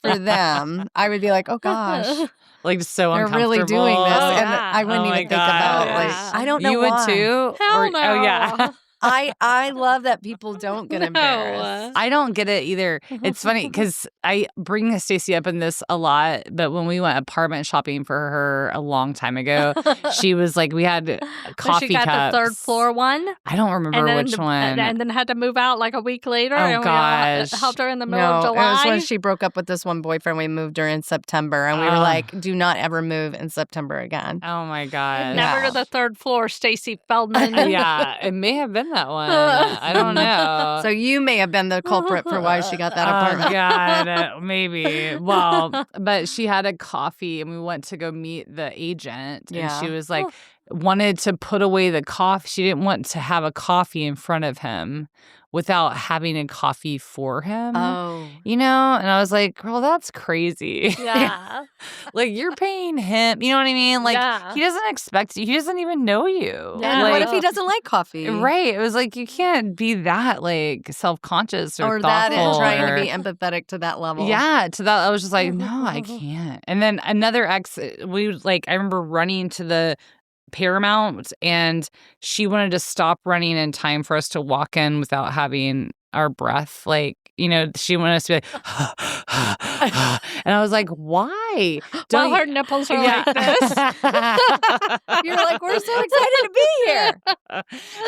for them, I would be like, oh gosh, Like so they're uncomfortable. really doing this. Oh, And yeah. I wouldn't Oh my even think about God. like, I don't know You why. would too? Hell no. Oh yeah. I love that people don't get No. embarrassed. I don't get it either. It's funny because I bring Stacey up in this a lot, but when we went apartment shopping for her a long time ago, she was like, we had coffee She got cups. the third floor one. I don't remember which one. And then had to move out like a week later. Oh, and we gosh. helped her in the middle No, of it was July. when she broke up with this one boyfriend. We moved her in September, and we were like, "Do not ever move in September again." Oh my god! Never Yeah. to the third floor, Stacey Feldman. Yeah, it may have been that one. I don't know. So you may have been the culprit for why she got that Oh apartment. God, maybe. Well, but she had a coffee, and we went to go meet the agent, and Yeah. she was like, wanted to put away the coffee. She didn't want to have a coffee in front of him without having a coffee for him. Oh, You know, and I was like, girl, that's crazy. Yeah. Like, you're paying him. You know what I mean? Like, Yeah. he doesn't expect you. He doesn't even know you. Yeah. and Like, what if he doesn't like coffee? right. It was like, you can't be that, like, self-conscious or Or that thoughtful. and trying or- to be empathetic to that level. Yeah, to that. I was just like, no, I can't. And then another ex, I remember running to the Paramount, and she wanted to stop running in time for us to walk in without having our breath. Like, you know, she wanted us to be like, and I was like, why? Well, you- her nipples are like this. You're like, we're so excited to be here.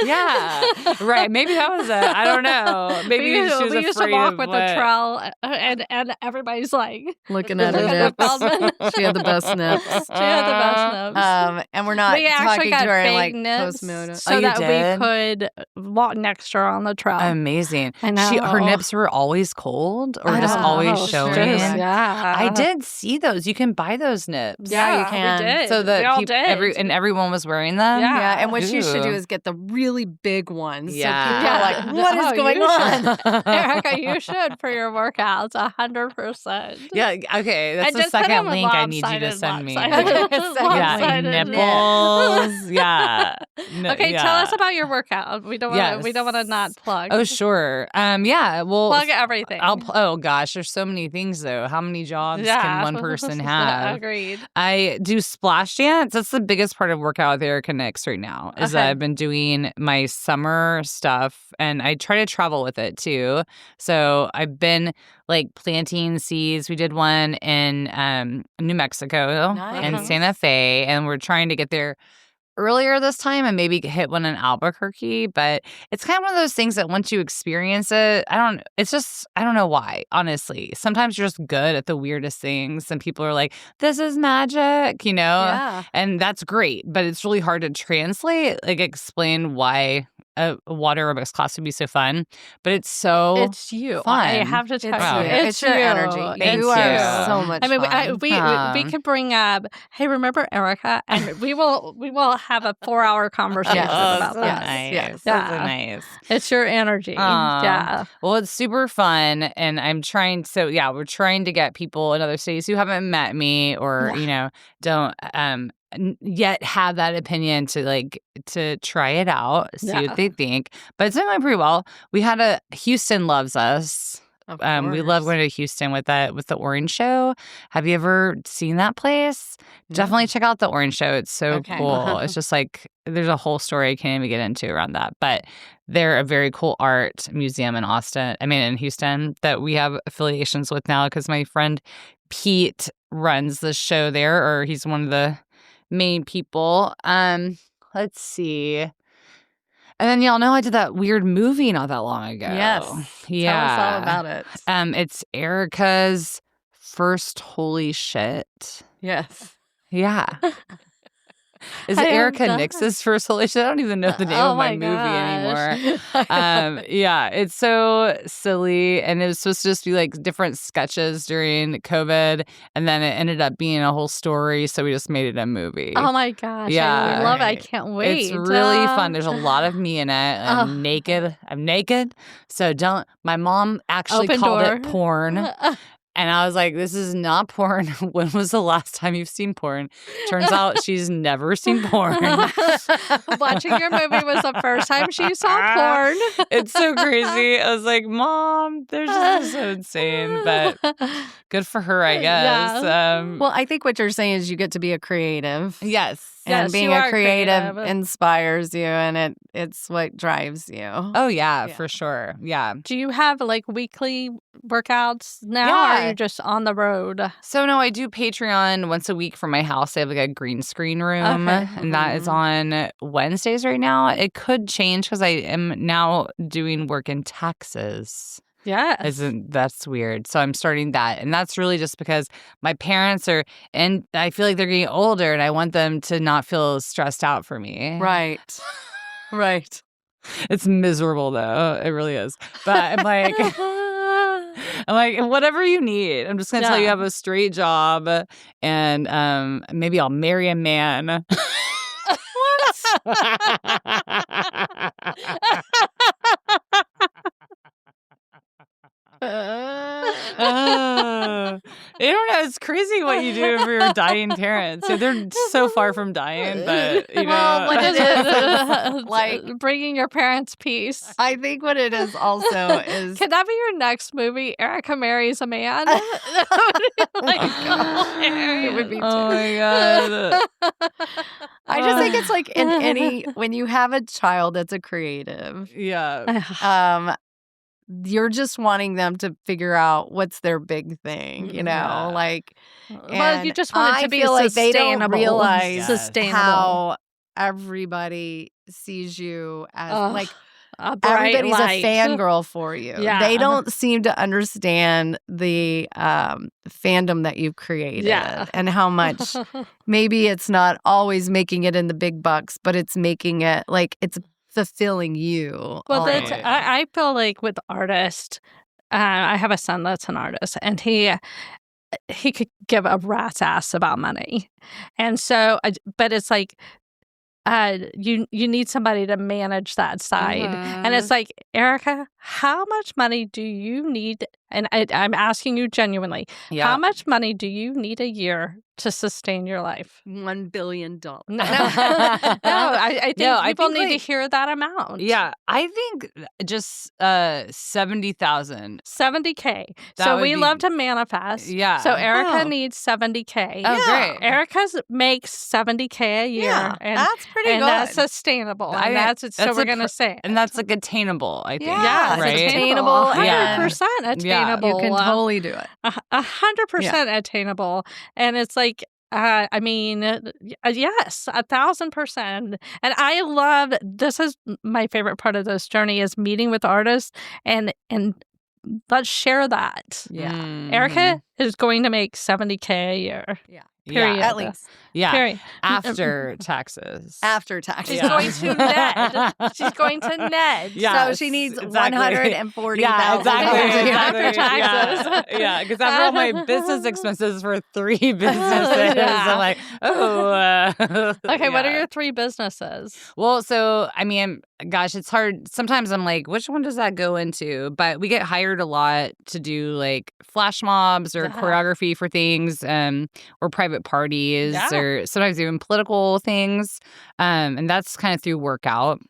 Yeah, right. Maybe that was it. I don't know. Maybe we used, she was we used to afraid walk of with what- a trowel, and everybody's like, Looking at Look her at the nips. Feldman. She had the best nips. she had the best nips. And we're not we actually talking got to her fake like nips postmortem. so you that did? we could walk next to her on the trail. Amazing. I know. Her nips were always cold or I just don't always know. showing. Just- yeah. I did see those. You can buy those nips. Yeah, you can. We did. So we that all people, did. everyone was wearing them. Yeah. Yeah, and what you should do Ooh. is get the really big ones. Yeah. So people are like, what is Oh, going you on? should. Erica, you should for your workouts, 100%. Yeah. Okay. That's And the just put second them link I need you to lopsided, send me. lopsided, Yeah, lopsided. nipples. Yeah. No, Okay, yeah. tell us about your workout. We don't want to. Yes. We don't want to not plug. Oh, sure. Yeah. Well, Plug everything. oh gosh, there's so many things though. How many jobs can one person have? Agreed. I do splash dance. That's the biggest part of workout with Erica Nix right now. Is that Okay. I've been doing my summer stuff, and I try to travel with it too. So I've been like planting seeds. We did one in New Mexico Nice. and Santa Fe, and we're trying to get there earlier this time and maybe hit one in Albuquerque, but it's kind of one of those things that once you experience it, I don't know why, honestly. Sometimes you're just good at the weirdest things and people are like, this is magic, Yeah. and that's great, but it's really hard to translate, like explain why a water aerobics class would be so fun, but it's so It's you. fun. I have to tell you, It's your energy. Thank you are you. so much I mean, fun. we could bring up. Hey, remember Erica? And we will have a 4-hour conversation about so that. nice. Yes. So Yeah. nice. It's your energy. Yeah. Well, it's super fun, and I'm trying. So yeah, we're trying to get people in other cities who haven't met me or don't yet have that opinion to try it out, see what they think. But it's been going pretty well. We had Houston loves us. We love going to Houston with the Orange Show. Have you ever seen that place? Definitely check out the Orange Show. It's so cool. It's just like there's a whole story I can't even get into around that. But they're a very cool art museum in Houston that we have affiliations with now because my friend Pete runs the show there, or he's one of the main people. Let's see. And then y'all know I did that weird movie not that long ago. Yes. Yeah. Tell us all about it. It's Erica's first holy shit. Yes. Yeah. Is it Erica Nix's first holy shit? I don't even know the name of my movie anymore. Yeah, it's so silly, and it was supposed to just be like different sketches during COVID, and then it ended up being a whole story, so we just made it a movie. Oh my gosh. Yeah. I love it. I can't wait. It's really fun. There's a lot of me in it. I'm naked. So don't. My mom actually Open called door. it porn. And I was like, this is not porn. When was the last time you've seen porn? Turns out she's never seen porn. Watching your movie was the first time she saw porn. It's so crazy. I was like, Mom, this is so insane. But good for her, I guess. Yeah. Well, I think what you're saying is you get to be a creative. Yes. And Yes, being you a are creative. inspires you, and it's what drives you. Oh, yeah, for sure. Yeah. Do you have like weekly workouts now, or Yeah. are you just on the road? So, no, I do Patreon once a week for my house. I have like a green screen room, Okay. and that is on Wednesdays right now. It could change because I am now doing work in Texas. Yes. That's weird. So I'm starting that. And that's really just because my parents and I feel like they're getting older and I want them to not feel stressed out for me. Right. Right. It's miserable though. It really is. But I'm like, whatever you need. I'm just going to tell you I have a straight job and maybe I'll marry a man. You don't know. It's crazy what you do for your dying parents. They're so far from dying, but you know. Well, what it is like bringing your parents peace. I think what it is also is Can that be your next movie? Erica marries a man. it would be. Oh my god! I just think it's like in any when you have a child that's a creative, you're just wanting them to figure out what's their big thing, like. Well, you just want it to be feel like they don't sustainable. realize Sustainable. how everybody sees you as like a bright everybody's light. a fangirl for you. Yeah. They don't seem to understand the fandom that you've created and how much maybe it's not always making it in the big bucks, but it's making it like it's fulfilling you. Well, Right. I feel like with artists, I have a son that's an artist, and he could give a rat's ass about money, and so, but it's like. You need somebody to manage that side. And it's like, Erica, how much money do you need? And I'm asking you genuinely, how much money do you need a year to sustain your life? $1 billion. No, I think people need to hear that amount. Yeah, I think just 70,000. $70K. That So would we be- love to manifest. Yeah. So Erica Oh. needs $70K. Oh, great. Erica's makes $70K a year. Yeah, and that's pretty and good. that's sustainable. And that's so that's we're a going to pr- say. And that's like attainable, I think. Yeah, it's right? attainable. Yeah. 100% attainable. You can totally do it. 100% attainable. And it's like, I mean, yes, 1,000%. And I love this is my favorite part of this journey is meeting with artists and let's share that. Yeah. Erica is going to make $70K a year. Yeah. Period. At least. Yeah. Period. After taxes. After taxes. She's Yeah. going to net. She's going to net. Yeah. So she needs exactly. $140,000 Yeah, exactly. After taxes. Yeah, because after all my business expenses for 3 businesses, Yeah. I'm like, oh. Okay, what are yeah. your 3 businesses? Well, so, I mean, gosh, it's hard. Sometimes I'm like, which one does that go into? But we get hired a lot to do like flash mobs or Yeah. choreography for things or private parties Yeah. or sometimes even political things. And that's kind of through workout.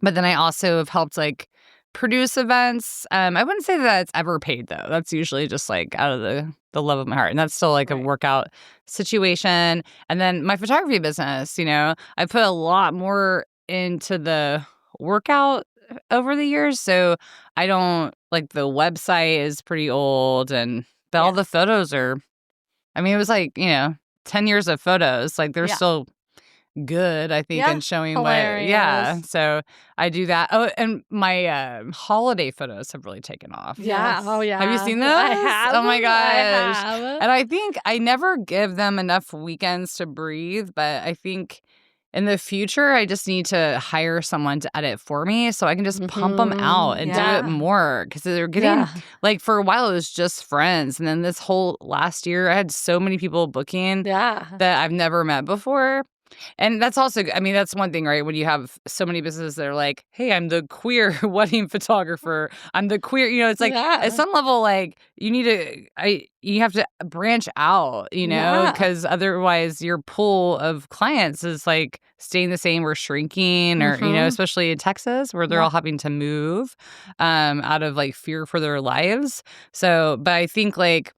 But then I also have helped like produce events. I wouldn't say that it's ever paid though. That's usually just like out of the love of my heart. And that's still like a Right. workout situation. And then my photography business, I put a lot more into the workout over the years. So I don't like the website is pretty old and all the photos are, I mean, it was like, 10 years of photos. Like they're Yeah. still good, I think, Yeah. in showing Hilarious. Yeah. So I do that. Oh, and my holiday photos have really taken off. Yeah. Yes. Oh, yeah. Have you seen those? I have. Oh my I gosh. have. And I think I never give them enough weekends to breathe, but I think in the future, I just need to hire someone to edit for me so I can just pump them out and do Yeah. it more because they're getting Yeah. like for a while it was just friends. And then this whole last year, I had so many people booking Yeah. that I've never met before. And that's also, I mean, that's one thing, right? When you have so many businesses that are like, hey, I'm the queer wedding photographer. I'm the queer, it's like Yeah. at some level, like you have to branch out, Yeah. because otherwise your pool of clients is like staying the same or shrinking or, Mhm. especially in Texas where they're all having to move out of like fear for their lives. So, but I think like,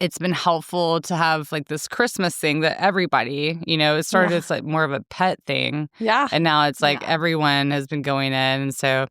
it's been helpful to have like this Christmas thing that everybody, it started as like more of a pet thing. Yeah. And now it's like Yeah. everyone has been going in. And so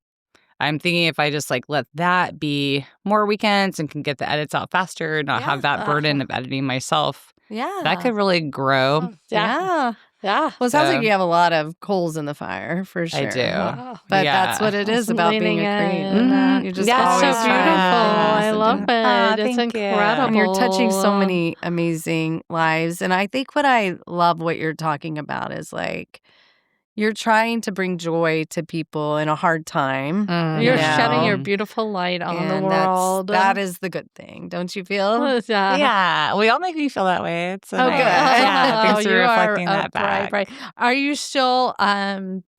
I'm thinking if I just like let that be more weekends and can get the edits out faster and not have that burden of editing myself, Yeah. that could really grow. Yeah. Yeah. Well, it sounds So- like you have a lot of coals in the fire for sure. I do. Wow. But Yeah. that's what it is Just about leaning being a creative. in. Mhm. You're just Yeah, It's so always beautiful. trying I to love do- it. It's thank you. incredible. And you're touching so many amazing lives. And I think what I love what you're talking about is like you're trying to bring joy to people in a hard time. You're Yeah. shedding your beautiful light on the And world. that is the good thing, don't you feel? Yeah. Yeah, we all make me feel that way. It's so Oh, nice. good. Yeah, thanks for you reflecting are that back. bright. Are you still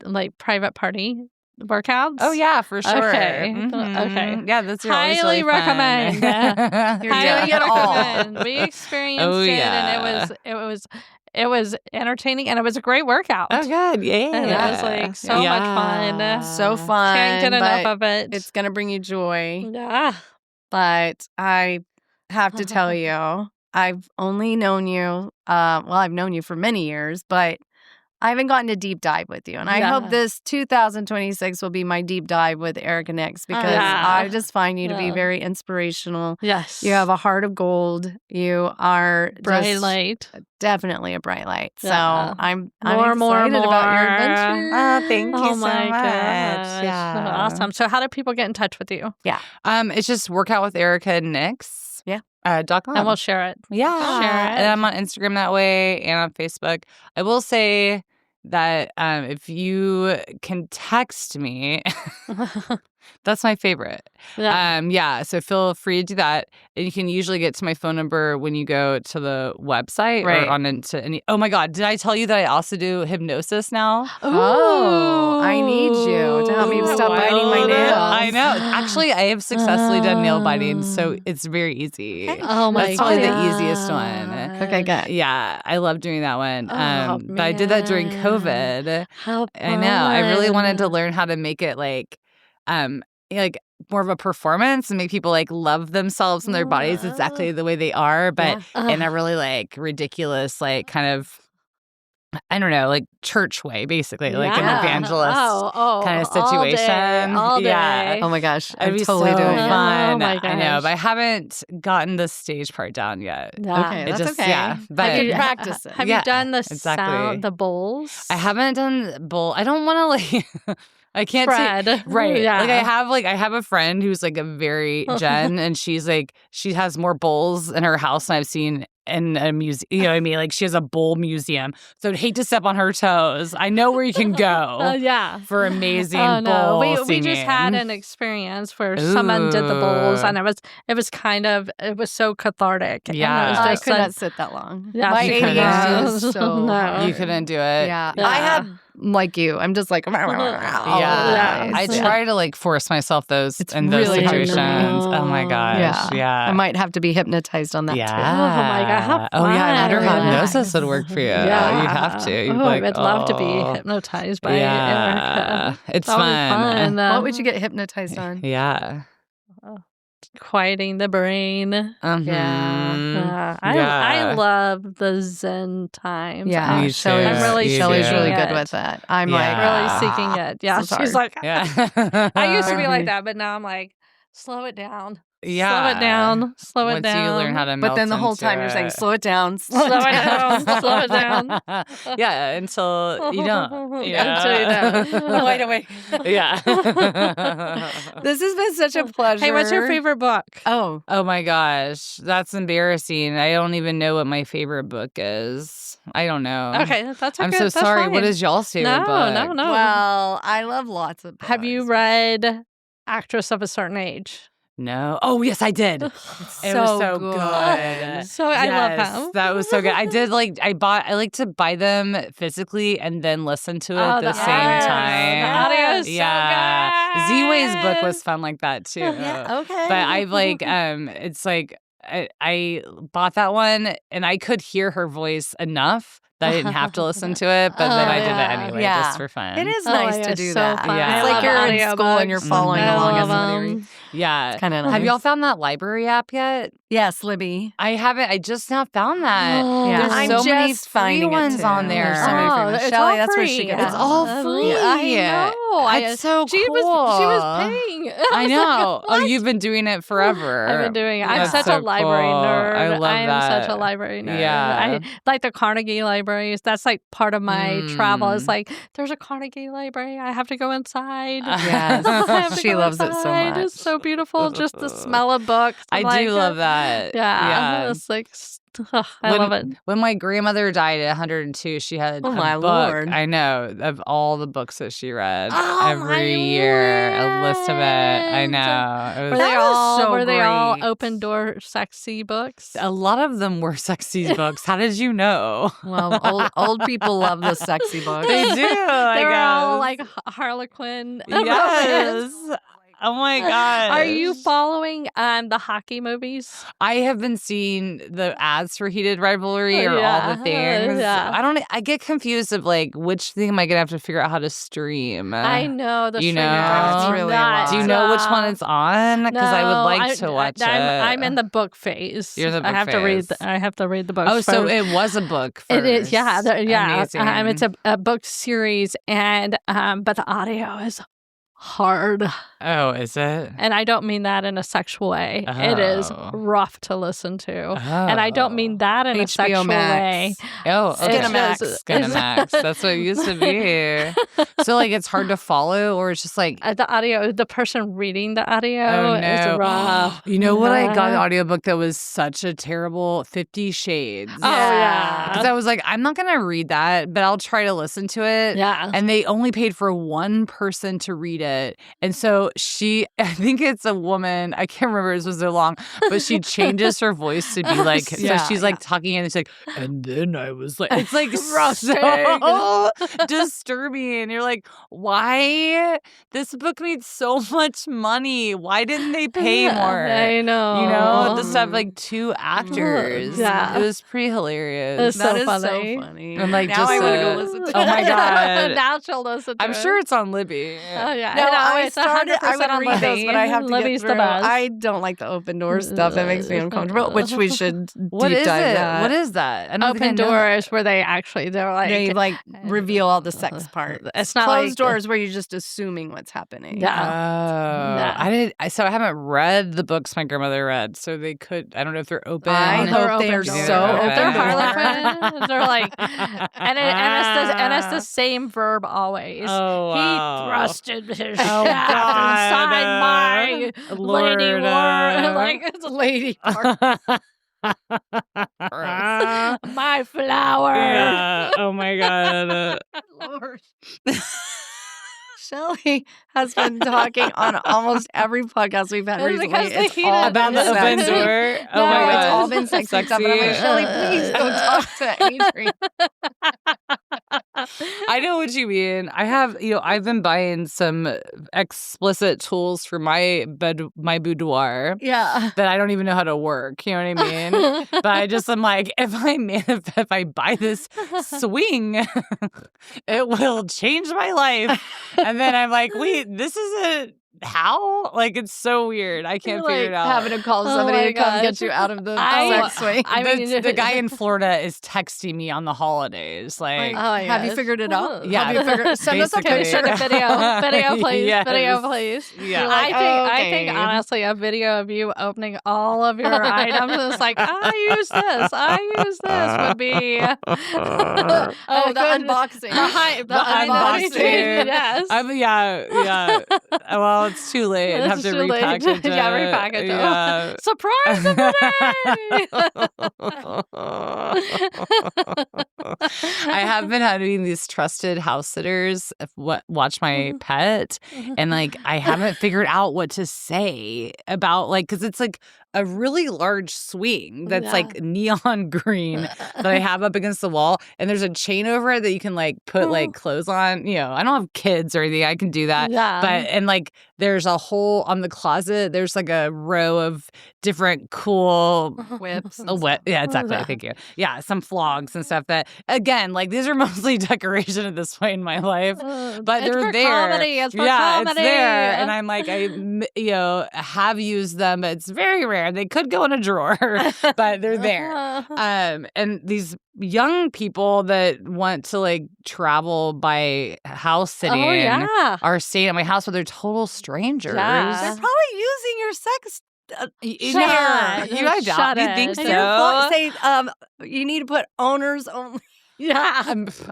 like private party workouts? Oh yeah, for sure. Okay. Mhm. Okay. Yeah, that's always Highly really fun. recommend. You're Highly doing it all. recommend. We experienced Oh, it, yeah. and it was entertaining, and it was a great workout. Oh good, yeah. And it was like so much fun. So fun. Can't get enough but of it. It's going to bring you joy. Yeah. But I have to tell you, I've only known you, I've known you for many years, but I haven't gotten a deep dive with you. And I hope Yeah. this 2026 will be my deep dive with Erica Nix because Yeah. I just find you to be Yeah. very inspirational. Yes. You have a heart of gold. You are bright just light. definitely a bright light. So Yeah. I'm More, excited about your more. adventure. Oh, thank you Oh so my much. gosh. Yeah. Awesome. So how do people get in touch with you? It's just workout with Erica Nix. Yeah. .com. And we'll share it. Yeah. Share it. And I'm on Instagram that way and on Facebook. I will say that if you can text me, that's my favorite. Yeah. So feel free to do that. And you can usually get to my phone number when you go to the website Right. or on into any. Oh my God. Did I tell you that I also do hypnosis now? Oh, I need you to help me Ooh, stop biting my wild. nails. I know. Actually, I have successfully done nail biting, so it's very easy. Oh my That's probably the gosh. easiest one. Okay, good. Yeah, I love doing that one. Oh, But I did that during man. COVID. How I know. I really wanted to fun. learn how to make it like more of a performance and make people like love themselves and their bodies exactly the way they are, but Yeah. in a really like ridiculous, like kind of I don't know, like church way, basically, like an Yeah. evangelist kind of situation. All day. Yeah. Oh my gosh, It'd I'm be totally so doing it. fun. Oh my I know, gosh. but I haven't gotten the stage part down yet. Yeah. Okay, It that's just, okay. yeah, but I can practice it. Have Yeah, you done the exactly. sound, the bowls? I haven't done bowl. I don't want to like. I can't Fred. say right. Yeah. Like I have a friend who's like a very Jen, and she's like she has more bowls in her house than I've seen in a museum. You know what I mean? Like she has a bowl museum. So I'd hate to step on her toes. I know where you can go Yeah. for amazing Oh no, bowl we just had singing. an experience where someone did the bowls, Ooh. and it was so cathartic. And it Yeah. was I just could like- not sit that long. Yeah, My she couldn't. ADHD is so No. hard. You couldn't do it. Yeah. Yeah. I had like you. I'm just like all over the Yeah. place. I try to like force myself It's in those really hard to situations. do. Oh my gosh. Yeah. I might have to be hypnotized on that Yeah. too. Oh my God, how Oh yeah. I wonder how fun. hypnosis would work for you. Yeah. You'd have to. You'd be Oh, like, I would love to be oh. hypnotized by Yeah. Erica. It's That would be fun. fun. What would you get hypnotized on? Yeah. Quieting the brain. Mhm. I Yeah. love the Zen times. Yeah, Me Shelly's, too. I'm really Shelly's seeking really it. good with that. I'm Yeah. like, Really seeking it. Yeah, This is she's hard. like, Yeah. I used to be like that, but now I'm like, slow it down. Yeah. Slow it down. Slow it Once down. you learn how to but melt then the whole into time you're saying, it. slow it down, Slow it down, slow it down. Yeah, until you don't. Until you don't. Wait, wait. Yeah. This has been such a pleasure. Hey, what's your favorite book? Oh, Oh my gosh, that's embarrassing. I don't even know what my favorite book is. I don't know. Okay, that's okay. I'm so that's sorry. fine. What is y'all's favorite No, book? no. well, I love lots of books. Have you read Actress of a Certain Age? No. Oh, yes, I did. It was so good. So I love Yes, him. That was so good. I did I like to buy them physically and then listen to it at the same time. The audio is Yeah. so good. Z-Way's book was fun like that too. Yeah, okay. But I've like it's like I bought that one and I could hear her voice enough that I didn't have to listen to it, but then I did it yeah. anyway Yeah. just for fun. It is Oh, nice yeah, to do so that. fun. Yeah. It's like I you're love in school and you're following I along love as somebody them. reads. Yeah. Kind of Have y'all found that library app yet? Yes, Libby. I haven't. I just now found that. Yeah, There's I'm so many just free finding it ones too. on there. There's so many free ones. it's Shelly, all that's where she free. gets It's all them. free. I know. It's so she cool. was paying. I know. Oh, you've been doing it forever. I've been doing it. I'm That's such so a library cool. nerd. I love I'm that. such a library nerd. Yeah. I like the Carnegie libraries. That's like part of my travel. Is Mm. like there's a Carnegie library. I have to go inside. Yes. I have to She go loves it so inside. much. It's so beautiful. Just the smell of books. I I'm like, do love that. Yeah. It's like I love it. When my grandmother died at 102, she had Oh, a my book, Lord. I know, of all the books that she read Oh, every my year. A list of it. I Lord. know. It Were was, they That was all so were they all great. open door sexy books? a lot of them were sexy books. How did you know? Well, old people love the sexy books. They do. They were all guess. like Harlequin. Yes. Oh my god. Are you following the hockey movies? I have been seeing the ads for Heated Rivalry or all Yeah, the things. yeah. I get confused of like which thing am I gonna have to figure out how to stream. I know the you streaming know? drives me It's really a nuts. lot. Do you know which one it's on? Because I would like to watch it. I'm in the book phase. You're in the book I have to read. phase. I have to read the books. Oh, so first. it was a book first. It is, yeah, yeah. Amazing. It's a book series, and but the audio is hard, Oh, is it? and I don't mean that in a sexual way. It is Oh. rough to listen to, and I don't mean that in a HBO sexual way. Max. Oh, okay. Skinamax. Skinamax. That's what it used to be. So, like, it's hard to follow, or it's just like, The audio, the person reading the audio oh no. is rough. You know what? I got an Yeah. audiobook that was such a terrible 50 Shades. Oh yeah, Because I was like, I'm not going to read that, but I'll try to listen to it. yeah. And they only paid for one person to read it. And so I think it's a woman, I can't remember, it was so long, but she changes her voice to be like, Yeah, so she's like talking and it's like, and then I was like, it's like Roasting. so disturbing. And you're like, why? This book made so much money. Why didn't they pay more? I know. You know, just have like two actors. Yeah. It was pretty hilarious. It's That so is funny. so funny. And, like, now just I want to a- go listen to Oh my it. God. Now she'll listen to I'm it. sure it's on Libby. Oh yeah, No, know. I it's started. I 100% would on read those, Libby. but I have to Libby's get the through. best. I don't like the open door stuff. It makes me uncomfortable. Which we should What deep is dive it? that. What is that? I don't think I Open know that. doors where they're like They like reveal all the sex part. It's not Closed like doors where you're just assuming what's happening. Yeah. Oh, so I haven't read the books my grandmother read, so they could. I don't know if they're open. I They're hope they are open so doors. open. They're door. Harlequin. They're like, and it's the same verb always. Oh, wow. He thrusted his Oh, shaft inside my Lord, lady war, like it's Lady part. my flower. Yeah. Oh my god. Lord. Shelly has been talking on almost every podcast we've had It's recently. because the It's heat all of About been the open sexy. door. Oh No, my It's god. all been sexy stuff. And I'm like, Shelly, please don't talk to Adrian. I know what you mean. I have, I've been buying some explicit tools for my boudoir Yeah. that I don't even know how to work. You know what I mean? But I'm like, if I buy this swing, it will change my life. And then I'm like, wait, this isn't how? Like, it's so weird. I can't figure it out. Having to call Oh somebody my to come gosh. get you out of the I- sex swing. I mean, the guy in Florida is texting me on the holidays. Like, Oh my have you gosh. figured it out? Yeah. Have you figured? Send us a Basically. picture. Send a video, please. Yes. Video, please. Yeah. You're like, I think okay. honestly, a video of you opening all of your items and it's like, I use this would be Oh, the unboxing. The unboxing. Yes. Yeah. Well, it's too late. I'd have It's to too late. repackage it. Yeah, repackage it. Yeah. Surprise of the I have been having these trusted house sitters watch my pet, and like I haven't figured out what to say about because it's like a really large swing that's Yeah. like neon green that I have up against the wall, and there's a chain over it that you can like put like clothes on. I don't have kids or anything. I can do that. Yeah. But and like there's a hole on the closet. There's like a row of different cool Whips. yeah, exactly. Thank you. Yeah, some flogs and stuff that again, like these are mostly decoration at this point in my life. But it's they're for there. Comedy. It's for yeah, comedy. it's there. And I'm like, I have used them, but it's very rare. They could go in a drawer, but they're there. And these young people that want to like travel by house sitting Oh yeah. are staying at my house, but they're total strangers. Yeah. They're probably using your sex. Yeah, I doubt. Shut You think it. so? And your say you need to put owners only. Yeah.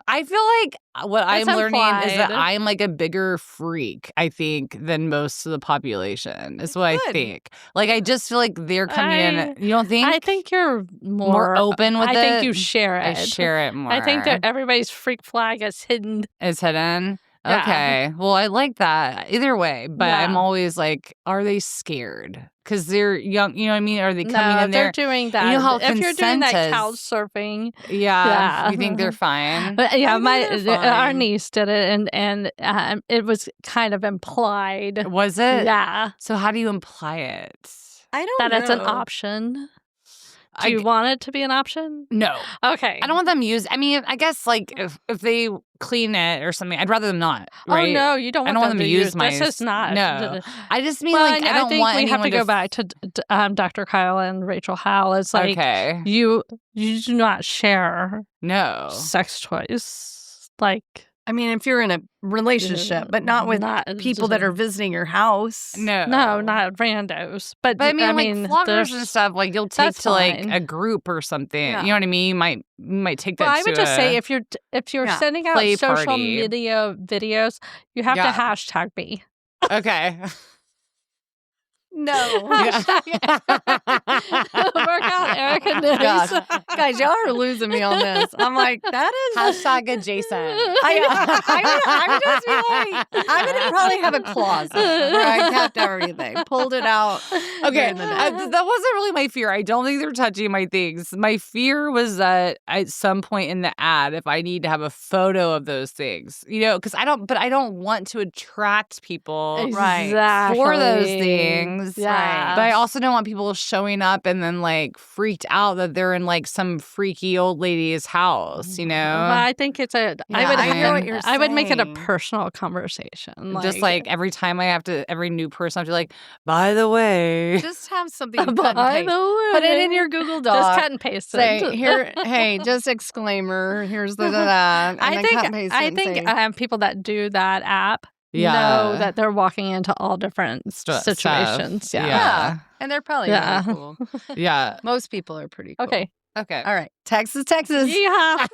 I feel like what I'm That's learning is that implied. I'm like a bigger freak, I think, than most of the population. Is what I Good. think. Like, I just feel like they're coming in. You don't think? I think you're more open with I it. think you share it. I share it more. I think that everybody's freak flag is hidden. It's hidden. Yeah. Okay. Well, I like that either way, but Yeah. I'm always like, are they scared? Because they're young. You know what I mean? Are they coming No, in they're there? doing that. You know how if you're doing that consent is. couch surfing, Yeah. Yeah. You think they're fine? but yeah, I think they're our fine. niece did it, and it was kind of implied. Was it? Yeah, So how do you imply it? I don't that know. it's an option. Do you want it to be an option? No. Okay. I don't want them used. I mean, I guess like if they clean it or something, I'd rather them not. Right? Oh no, you don't. I Want don't want them to use my. This is not. No, I just mean Well, like I don't think want we have to anyone go back to Dr. Kyle and Rachel Howell. It's like okay, you do not share no, sex toys. Like I mean, if you're in a relationship, but not with people that are visiting your house. no, No, not randos. But I mean, like floggers there's- and stuff. Like you'll take that's to like fine. a group or something. Yeah. You know what I mean? You might take that. Well, I would to just a, say if you're Yeah, sending out play social party. media videos, you have Yeah. to hashtag me. okay. No. Work out Erica Nix. Gosh. Guys, y'all are losing me on this. I'm like, that is. Hashtag adjacent. I would just be like, I'm going to probably have a closet where I kept everything, pulled it out. Okay, during the day. that wasn't really my fear. I don't think they're touching my things. My fear was that at some point in the ad, if I need to have a photo of those things, because I don't want to attract people Right. Exactly. for those things. Yeah. But I also don't want people showing up and then like freaked out out that they're in like some freaky old lady's house, you know? Well, I think it's a. I hear what you're I would make it a saying. personal conversation. Just like every time every new person, I have to like, by the way. Just have something cut and by paste. the way, Put it in your Google Doc. Just cut and paste it. Say here, hey, just exclaimer. Here's the and then cut and paste it I and think say, people that do that app Yeah. know that they're walking into all different situations. Stuff. yeah. And they're probably Yeah. really cool. Yeah. Most people are pretty cool. Okay. Okay. All right. Texas. Yeah.